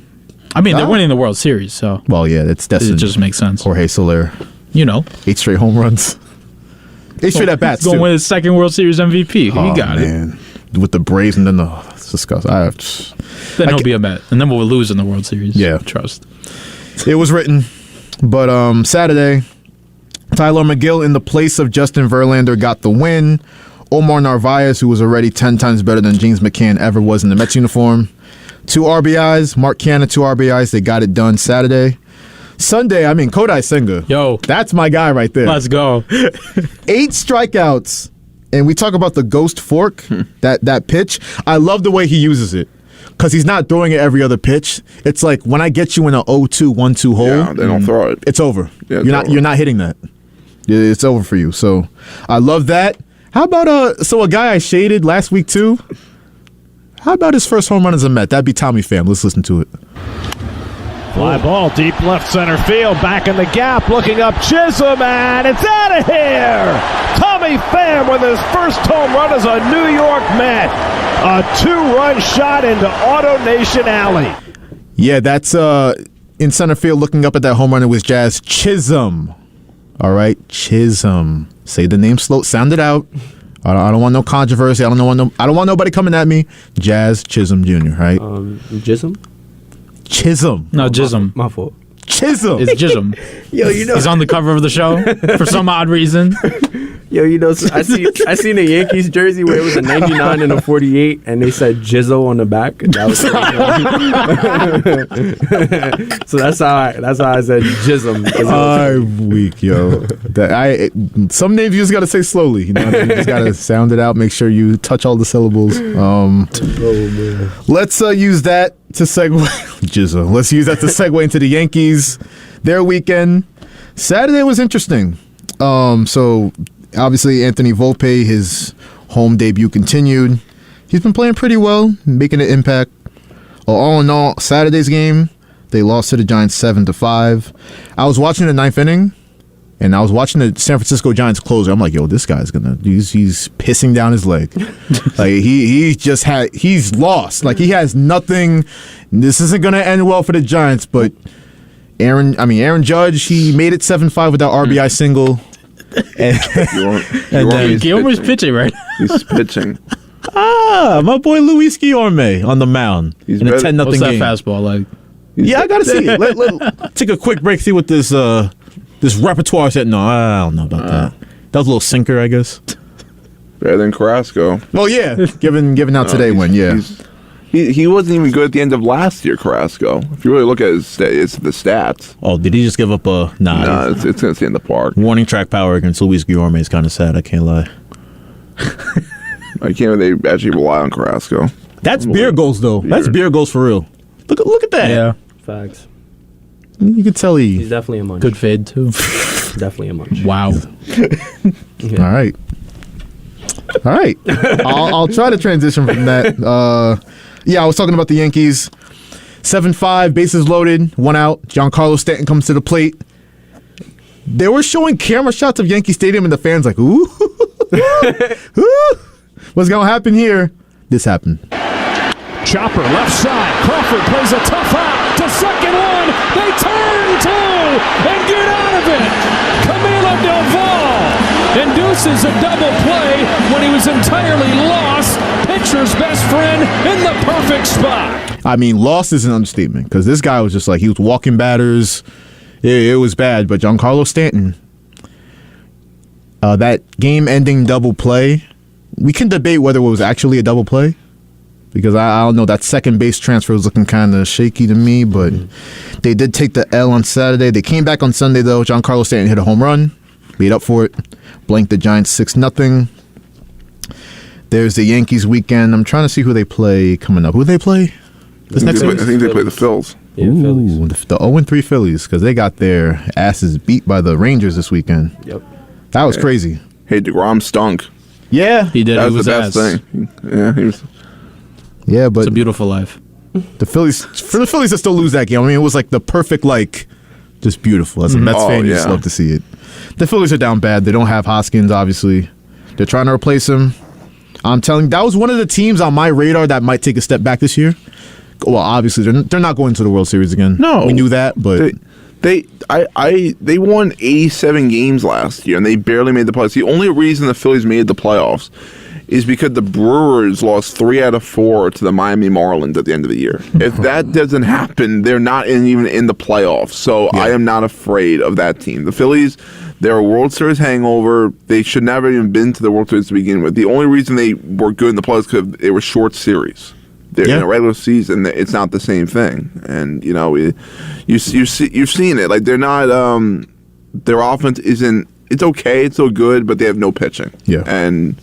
I mean, they're winning the World Series, so. Well, yeah, it's destined. It just makes sense. Jorge Soler. 8 straight home runs. 8 straight at bats. He's going to win his second World Series MVP. He got it. With the Braves and then it's disgusting. Then he'll be a Met, and then we'll lose in the World Series. Yeah. Trust. It was written. But Saturday, Tyler McGill in the place of Justin Verlander got the win. Omar Narvaez, who was already 10 times better than James McCann ever was in the Mets uniform. 2 RBIs. Mark Canha, 2 RBIs. They got it done Saturday. Sunday, Kodai Senga. Yo. That's my guy right there. Let's go. 8 strikeouts. And we talk about the ghost fork, that pitch. I love the way he uses it. Because he's not throwing it every other pitch. It's like when I get you in an 0-2, 1-2 hole. Yeah, they don't throw it. It's over. Yeah, you're not hitting that. It's over for you. So I love that. How about a guy I shaded last week too? How about his first home run as a Met? That'd be Tommy Pham. Let's listen to it. Fly ball deep left center field, back in the gap, looking up Chisholm, and it's out of here! Tommy Pham with his first home run as a New York Met. A 2-run shot into Auto Nation Alley. Yeah, that's in center field looking up at that home run. It was Jazz Chisholm. All right, Chisholm. Say the name slow. Sound it out. I don't want no controversy. I don't want nobody coming at me. Jazz Chisholm Jr., right? Chisholm? Chisholm. No, Chisholm. My fault. Chisholm. It's Chisholm. Yo, you know, He's on the cover of the show for some odd reason. yo, you know, I seen a Yankees jersey where it was a 99 and a 48, and they said Jizzo on the back. That was so that's how I said Jism. I'm weak, yo. Some names you just gotta say slowly. You know, you just gotta sound it out. Make sure you touch all the syllables. Let's use that to segue. Jizzo. Let's use that to segue into the Yankees. Their weekend. Saturday was interesting. So obviously Anthony Volpe, his home debut continued. He's been playing pretty well, making an impact. All in all, Saturday's game, they lost to the Giants 7-5. I was watching the ninth inning, and I was watching the San Francisco Giants closer. I'm like, yo, this guy's he's pissing down his leg. Like he's lost. Like he has nothing. This isn't gonna end well for the Giants, but Aaron Judge, he made it 7-5 with that RBI single. And then Guillorme's pitching, right? He's pitching. My boy Luis Guillorme on the mound in a 10-0 game. What's that fastball like? Yeah, I gotta see it. Let take a quick break, see what this repertoire said. No, I don't know about that. That was a little sinker, I guess. Better than Carrasco. Oh yeah, given out today win. Yeah, he wasn't even good at the end of last year, Carrasco. If you really look at it's the stats. Oh, did he just give up a Nah, it's gonna stay in the park. Warning track power against Luis Guillorme is kind of sad. I can't lie. I can't believe they actually rely on Carrasco. That's beer goals, though. That's beer goals for real. Look at that. Yeah. Facts. You can tell He's definitely a munch. Good fade, too. Definitely a munch. Wow. Yeah. All right. I'll try to transition from that. I was talking about the Yankees. 7-5, bases loaded, 1 out. Giancarlo Stanton comes to the plate. They were showing camera shots of Yankee Stadium, and the fans like, ooh. Ooh. What's going to happen here? This happened. Chopper, left side. Crawford plays a tough out to second one. They turn two and get out of it. Camilo Del Valle induces a double play when he was entirely lost. Pitcher's best friend in the perfect spot. I mean, lost is an understatement because this guy was just like, he was walking batters. It was bad, but Giancarlo Stanton, that game-ending double play, we can debate whether it was actually a double play because I don't know, that second base transfer was looking kind of shaky to me, but they did take the L on Saturday. They came back on Sunday, though. Giancarlo Stanton hit a home run, made up for it, blanked the Giants 6-0. There's the Yankees weekend. I'm trying to see who they play coming up. Who they play? I think they play the Phils. Yeah, Phillies. The 0-3 Phillies, because they got their asses beat by the Rangers this weekend. Yep. That was crazy. Hey, DeGrom stunk. Yeah. He did. That was the best thing. Yeah, he was. Yeah, but It's a beautiful life. the Phillies to still lose that game. I mean, it was like the perfect, just beautiful. As a Mets fan, you just love to see it. The Phillies are down bad. They don't have Hoskins, obviously. They're trying to replace him. I'm telling you, that was one of the teams on my radar that might take a step back this year. Well, obviously, they're not going to the World Series again. No. We knew that, but They won 87 games last year, and they barely made the playoffs. The only reason the Phillies made the playoffs is because the Brewers lost 3 out of 4 to the Miami Marlins at the end of the year. If that doesn't happen, they're not even in the playoffs. So I am not afraid of that team. The Phillies, they're a World Series hangover. They should never even been to the World Series to begin with. The only reason they were good in the playoffs is because they were short series. They're in a regular season, it's not the same thing. And, you've seen it. Like, they're not, their offense isn't, it's okay, it's so good, but they have no pitching. Yeah. And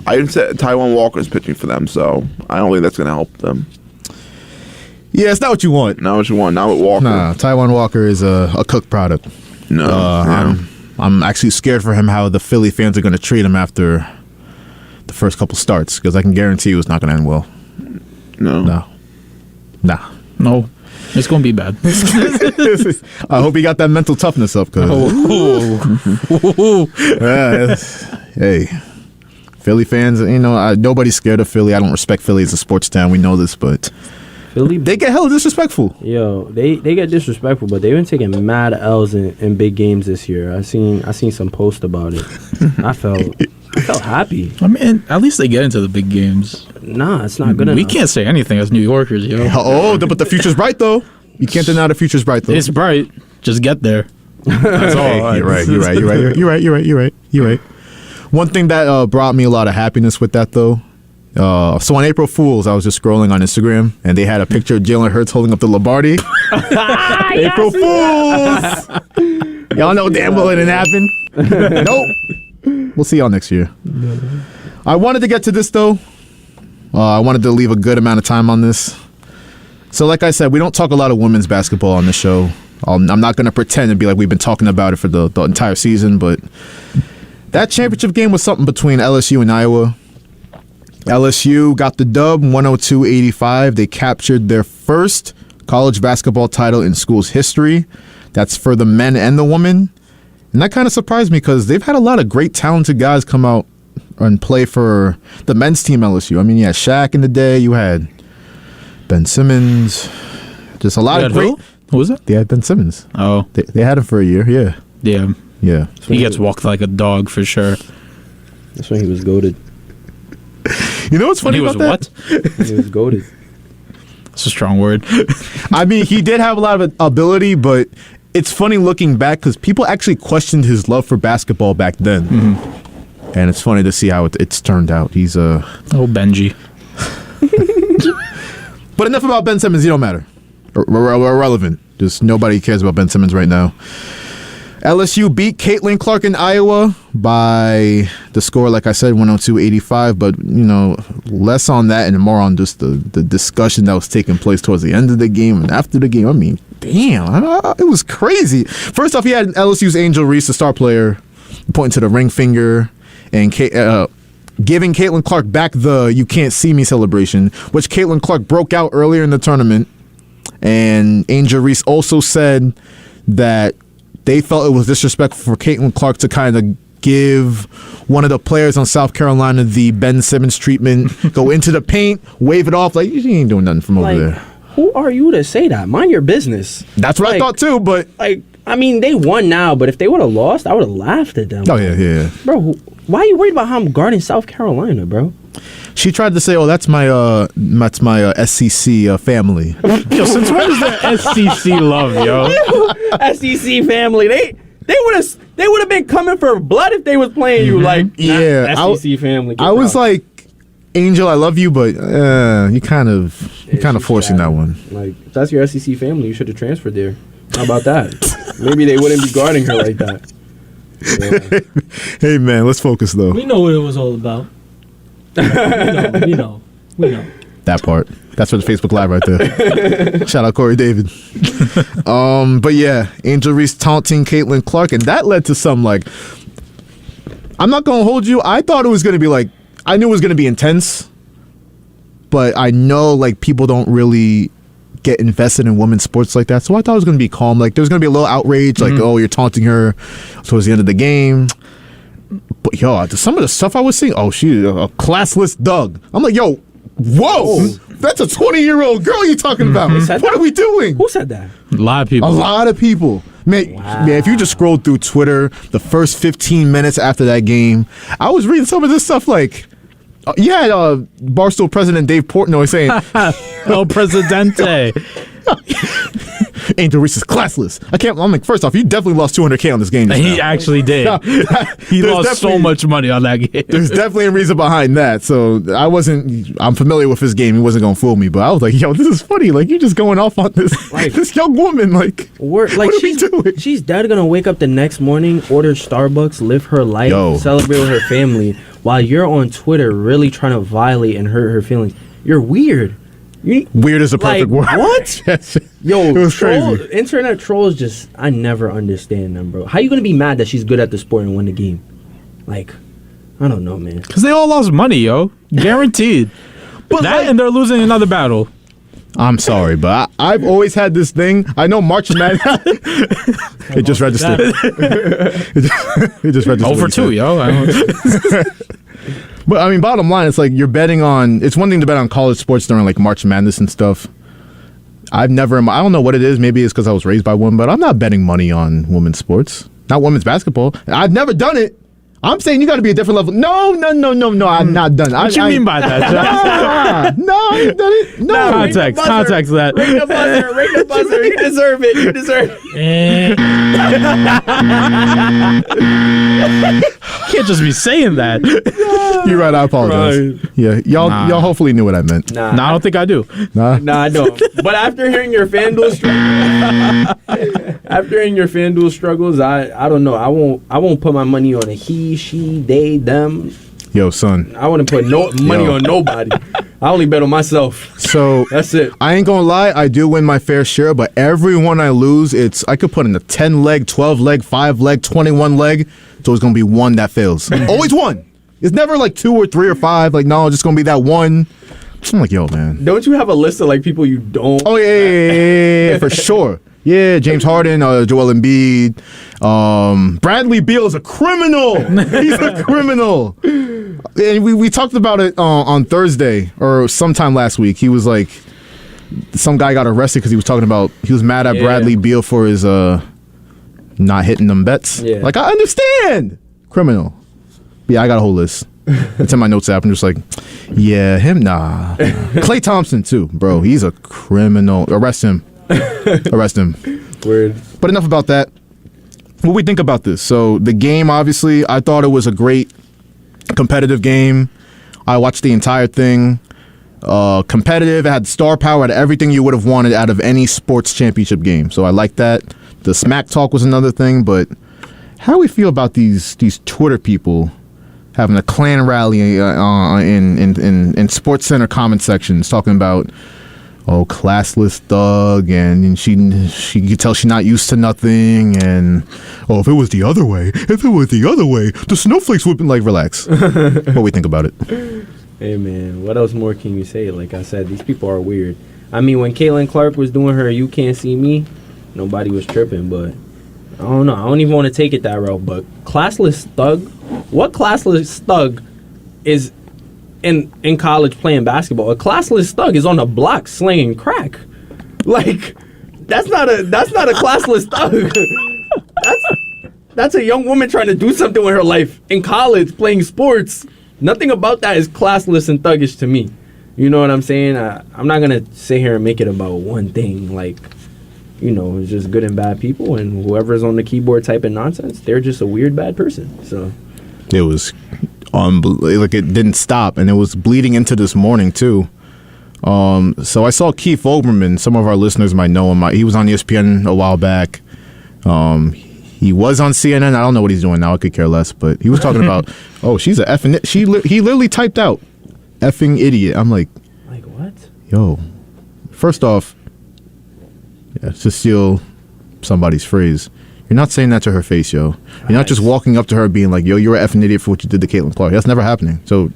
I even said Taiwan Walker's pitching for them, so I don't think that's going to help them. yeah, it's not what you want. Not what you want, not with Walker. Nah, Taiwan Walker is a cooked product. No. I'm actually scared for him how the Philly fans are going to treat him after the first couple starts because I can guarantee you it's not going to end well. No. No. It's going to be bad. I hope he got that mental toughness up. Hey, Philly fans, nobody's scared of Philly. I don't respect Philly as a sports town. We know this, but Philly, they get hella disrespectful. Yo, they get disrespectful, but they've been taking mad L's in big games this year. I seen some post about it. I felt happy. I mean, at least they get into the big games. Nah, it's not good enough. We can't say anything as New Yorkers, yo. Oh, but the future's bright though. You can't deny the future's bright, though. It's bright. Just get there. That's all. You're right. One thing that brought me a lot of happiness with that, though. So on April Fool's, I was just scrolling on Instagram, and they had a picture of Jalen Hurts holding up the Lombardi. April Fool's! Y'all know damn well it didn't happen. Nope. We'll see y'all next year. I wanted to get to this, though. I wanted to leave a good amount of time on this. So like I said, we don't talk a lot of women's basketball on the show. I'm not going to pretend to be like we've been talking about it for the entire season, but that championship game was something between LSU and Iowa. LSU got the dub, 102-85. They captured their first college basketball title in school's history. That's for the men and the women. And that kind of surprised me because they've had a lot of great talented guys come out and play for the men's team LSU. I mean, you had Shaq in the day. You had Ben Simmons. Just a lot of great... Who was it? They had Ben Simmons. Oh. They had him for a year, yeah. Yeah. Yeah. He gets walked like a dog for sure. That's when he was goated. You know what's funny about that? He was goated. It's a strong word. I mean, he did have a lot of ability, but it's funny looking back because people actually questioned his love for basketball back then. Mm-hmm. And it's funny to see how it's turned out. He's a... Oh, Benji. But enough about Ben Simmons. He don't matter. Irrelevant. Just nobody cares about Ben Simmons right now. LSU beat Caitlyn Clark in Iowa by the score, like I said, 102-85. But, you know, less on that and more on just the discussion that was taking place towards the end of the game and after the game. I mean, damn, it was crazy. First off, he had LSU's Angel Reese, the star player, pointing to the ring finger and giving Caitlyn Clark back the "you can't see me" celebration, which Caitlyn Clark broke out earlier in the tournament. And Angel Reese also said that they felt it was disrespectful for Caitlyn Clark to kind of give one of the players on South Carolina the Ben Simmons treatment, go into the paint, wave it off like you ain't doing nothing from over there. Who are you to say that? Mind your business. That's what I thought too, but I mean, they won now, but if they would have lost, I would have laughed at them. Oh yeah. Bro, why are you worried about how I'm guarding South Carolina, bro? She tried to say, "Oh, that's my SCC family." Yo, since when is that SCC love, yo? SCC family. They would have been coming for blood if they was playing you like SCC family. I was like, Angel, I love you, but you kind of forcing that one. Like, if that's your SCC family, you should have transferred there. How about that? Maybe they wouldn't be guarding her like that. Yeah. Hey man, let's focus though. We know what it was all about. We know. That part. That's for the Facebook Live right there. Shout out Corey David. But yeah, Angel Reese taunting Caitlyn Clark, and that led to some like. I'm not gonna hold you. I thought it was gonna be like. I knew it was gonna be intense, but I know like people don't really get invested in women's sports like that, so I thought it was gonna be calm. Like there was gonna be a little outrage, like oh you're taunting her towards the end of the game. But yo, some of the stuff I was seeing, oh, she's a classless Doug. I'm like, yo, whoa, that's a 20-year-old girl you're talking about. What are we doing? Who said that? A lot of people. A lot of people. Man, if you just scroll through Twitter, the first 15 minutes after that game, I was reading some of this stuff like, Barstool President Dave Portnoy saying, "El Presidente." Angel Reese is classless. I'm like, first off, you definitely lost $200K on this game. He actually did. He lost so much money on that game. There's definitely a reason behind that. So I'm familiar with his game. He wasn't gonna fool me, but I was like, yo, this is funny. Like you're just going off on this this young woman. Like what are we doing? She's dead gonna wake up the next morning, order Starbucks, live her life, celebrate with her family, while you're on Twitter really trying to violate and hurt her feelings. You're weird. Weird is a perfect word. What? Yo, it was crazy. Internet trolls I never understand them, bro. How you gonna be mad that she's good at the sport and win the game? Like, I don't know, man. Because they all lost money, yo. Guaranteed. But and they're losing another battle. I'm sorry, but I've always had this thing. I know March Madness. It just registered. It just registered. 0 for 2, yo. But I mean, bottom line, it's like you're betting on. It's one thing to bet on college sports during like March Madness and stuff. I don't know what it is. Maybe it's because I was raised by one, but I'm not betting money on women's sports. Not women's basketball. I've never done it. I'm saying you got to be a different level. No. I'm not done. What you mean by that, Josh? No, I ain't done it. No. Context that. Ring the buzzer. You deserve it. Can't just be saying that. You're right. I apologize. Right. Yeah, y'all hopefully knew what I meant. Nah, I don't think I do. Nah. I don't. But after hearing your FanDuel struggles, I don't know. I won't put my money on a he, she, they, them. Yo, son. I wouldn't put no money on nobody. I only bet on myself. So that's it. I ain't gonna lie, I do win my fair share, but every one I lose, I could put in a 10-leg, 12-leg, 5-leg, 21-leg. So it's gonna be one that fails. Always one. It's never like 2 or 3 or 5. Like, no, it's just gonna be that one. I'm like, yo, man. Don't you have a list of like people you don't? Oh yeah, for sure. Yeah, James Harden, Joel Embiid, Bradley Beal is a criminal. He's a criminal. And we talked about it on Thursday or sometime last week. He was like, some guy got arrested because he was mad at Bradley Beal for his not hitting them bets. Yeah. Like, I understand. Criminal. Yeah, I got a whole list. It's in my notes app. I'm just like, yeah, him, nah. Klay Thompson too, bro. He's a criminal. Arrest him. Weird. But enough about that. What do we think about this? So the game, obviously, I thought it was a great competitive game. I watched the entire thing. Competitive. It had star power. It had everything you would have wanted out of any sports championship game. So I like that. The smack talk was another thing. But how do we feel about these Twitter people having a Klan rally in Sports Center comment sections talking about, oh, classless thug, and she could tell she's not used to nothing, and oh, if it was the other way, the snowflakes would be like, relax. What do we think about it? Hey man, what else more can you say? Like I said, these people are weird. I mean, when Caitlyn Clark was doing her "You Can't See Me," nobody was tripping, but I don't know. I don't even want to take it that route. But classless thug, what classless thug is in college playing basketball? A classless thug is on the block slinging crack. Like, that's not a classless thug. That's a young woman trying to do something with her life in college playing sports. Nothing about that is classless and thuggish to me. You know what I'm saying? I'm not gonna sit here and make it about one thing. Like, you know, it's just good and bad people, and whoever's on the keyboard typing nonsense, they're just a weird bad person. So it was like, it didn't stop, and it was bleeding into this morning too. So I saw Keith Olbermann. Some of our listeners might know him. He was on ESPN a while back. He was on CNN. I don't know what he's doing now. I could care less. But he was talking about, oh, she's a effing. He literally typed out, effing idiot. I'm like what? Yo, first off, to steal somebody's phrase, you're not saying that to her face, yo. You're not just walking up to her being like, yo, you're an effing idiot for what you did to Caitlyn Clark. That's never happening. So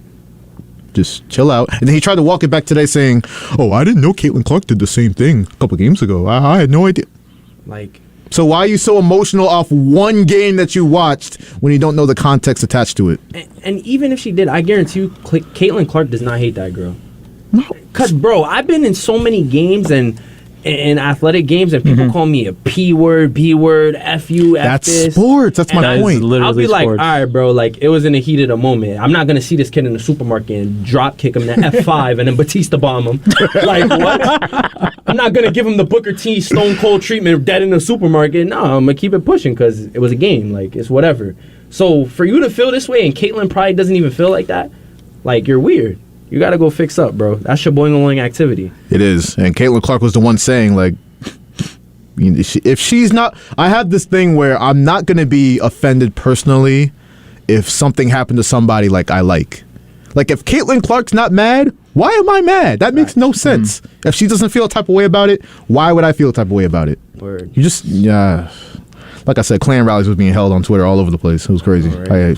just chill out. And then he tried to walk it back today saying, oh, I didn't know Caitlyn Clark did the same thing a couple games ago. I had no idea. Like, so why are you so emotional off one game that you watched when you don't know the context attached to it? And even if she did, I guarantee you, Caitlyn Clark does not hate that girl. No. Because, bro, I've been in so many games and athletic games, and people call me a P word, B word, F you, F That's this. Sports. That's my point. I'll be like, sports. all right, bro, like, it was in the heat of the moment. I'm not going to see this kid in the supermarket and drop kick him to F5 and then Batista bomb him. Like, what? I'm not going to give him the Booker T Stone Cold treatment dead in the supermarket. No, I'm going to keep it pushing because it was a game. Like, it's whatever. So for you to feel this way, and Caitlyn probably doesn't even feel like that, like, you're weird. You got to go fix up, bro. That's your boing activity. It is. And Caitlyn Clark was the one saying, like, if she's not... I have this thing where I'm not going to be offended personally if something happened to somebody like I like. Like, if Caitlyn Clark's not mad, why am I mad? That makes no sense. If she doesn't feel a type of way about it, why would I feel a type of way about it? Word. You just... Yeah. Like I said, Klan rallies was being held on Twitter all over the place. It was crazy. Right.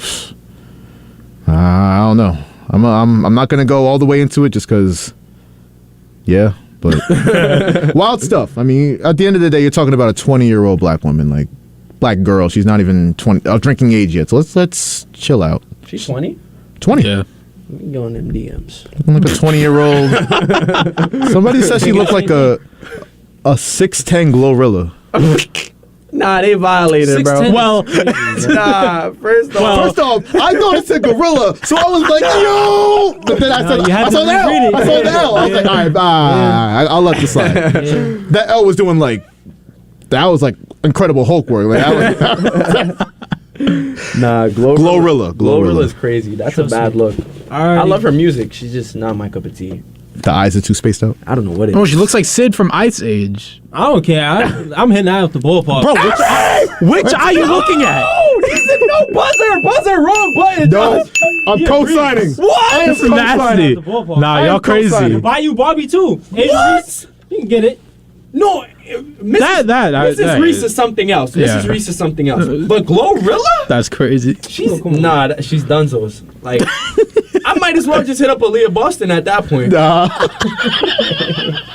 I don't know. I'm not gonna go all the way into it just because, yeah, but wild stuff. I mean, at the end of the day, you're talking about a 20-year-old black woman, like black girl. She's not even 20 of drinking age yet. So let's chill out. She's 20. 20. Yeah. We can go in them DMs. Looking like a 20-year-old. Somebody said she looked like a 6'10" Glorilla. Nah, they violated, bro. 6'10" Well, Nah, first off, I thought it said gorilla, so I was like, yo. But then I said, you had I to saw the reread L. it. I saw the L. I was like, all right, bye. I'll let this slide. That L was doing like, that was like Incredible Hulk work. Like, nah, Glorilla. Glorilla's crazy. That's a bad look. I Alrighty. love her music. She's just not my cup of tea. The eyes are too spaced out. I don't know what it oh, is. she looks like Sid from Ice Age. I don't care. I'm hitting that out the ballpark. Bro, Which eye you looking at? He said no buzzer, wrong button. no, I'm co-signing. What? I am This is nasty. The ballpark. Nah, I am y'all crazy. co-signing. Buy you Barbie too. Angel Reese, you can get it. No, Mrs. Reese is something else. Yeah. Mrs. Reese is something else. But Glorilla? That's crazy. She's she's Dunzos. Like, I might as well just hit up Aaliyah Boston at that point.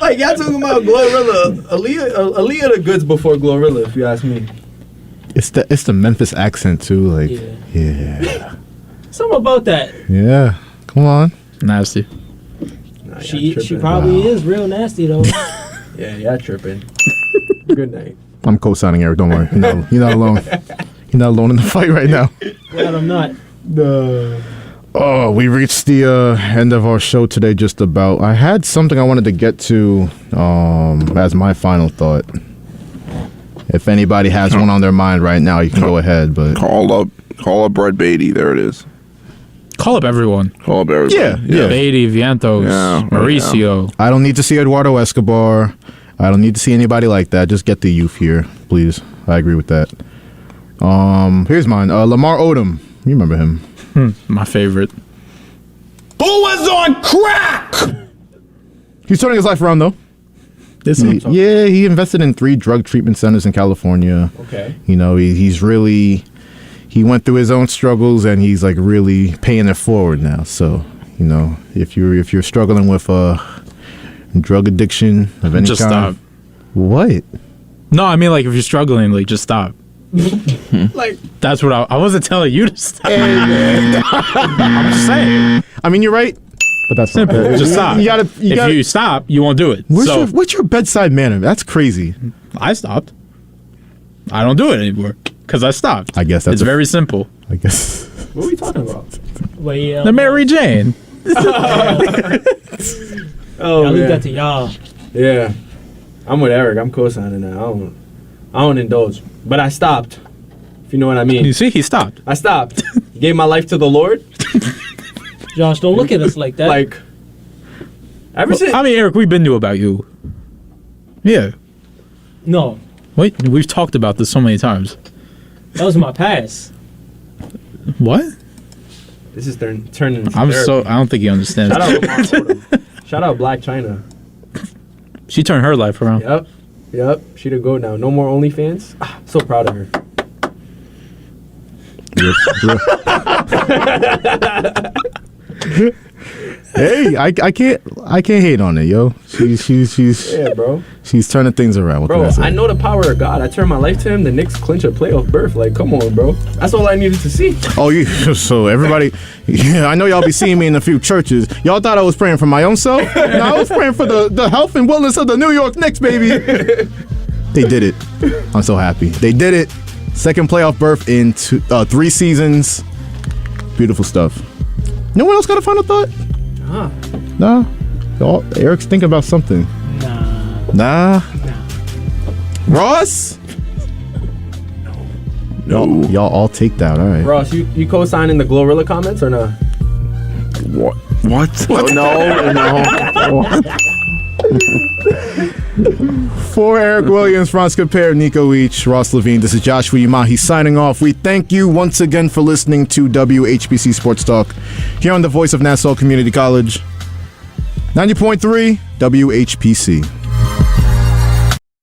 Like, y'all talking about Glorilla. Aaliyah the goods before Glorilla, if you ask me. It's the Memphis accent too. Like, yeah. Something about that. Yeah. Come on. Nasty. Nah, She tripping. probably is real nasty though. Yeah, tripping. Good night. I'm co-signing Eric. Don't worry. You're not alone. You're not alone in the fight right now. Glad I'm not. Oh, we reached the end of our show today. Just about. I had something I wanted to get to as my final thought. If anybody has one on their mind right now, you can go ahead. But Call up Brett Beatty. There it is. Call up everyone. Call up everybody. Yeah. Beatty, Vientos, Yeah, Mauricio. I don't need to see Eduardo Escobar. I don't need to see anybody like that. Just get the youth here, please. I agree with that. Here's mine. Lamar Odom. You remember him? My favorite. Who was on crack? He's turning his life around, though. He invested in 3 drug treatment centers in California. Okay. You know, he's really... He went through his own struggles, and he's, like, really paying it forward now. So, you know, if you're struggling with drug addiction of any Just kind... stop. What? No, I mean, like, if you're struggling, like, just stop. Like, That's what I wasn't telling you to stop. I'm just saying. I mean, you're right, but that's Simple. Just stop. If You stop, you won't do it. What's your bedside manner? That's crazy. I stopped. I don't do it anymore because I stopped. I guess that's it's very simple. I guess. what are we talking about? Wait, The Mary Jane. Oh, I'll leave man. that to y'all. Yeah. I'm with Eric. I'm co-signing that. I don't indulge. But I stopped. If you know what I mean. You see, he stopped. I stopped. Gave my life to the Lord. Josh, don't look at us like that. Like, ever since... I mean, Eric, we've been to about you. Yeah. No, Wait, we've talked about this so many times. that was my past. What? This is turning into I therapy. don't think he understands. Shout out Lamar Odom. Shout out Black China. She turned her life around. Yep. She the go now. No more OnlyFans. So proud of her. Hey, I can't hate on it, yo. She's Yeah, bro. she's turning things around. What Bro, can I say? I know the power of God. I turned my life to him. The Knicks clinch a playoff berth. Like, come on, bro. That's all I needed to see. Oh, so everybody, yeah, I know y'all be seeing me in a few churches. Y'all thought I was praying for my own self? No, I was praying for the health and wellness of the New York Knicks, baby. They did it. I'm so happy. They did it. Second playoff berth in 3 seasons. Beautiful stuff. No one else got a final thought? Nah. Eric's thinking about something. Nah. Ross? No. Y'all all take that. All right. Ross, you co-signing the Glorilla comments or not? What? No. For Eric Williams, Franz Capere, Nico Each, Ross Levine, this is Joshua Umahi signing off. We thank you once again for listening to WHPC Sports Talk here on the Voice of Nassau Community College. 90.3 WHPC.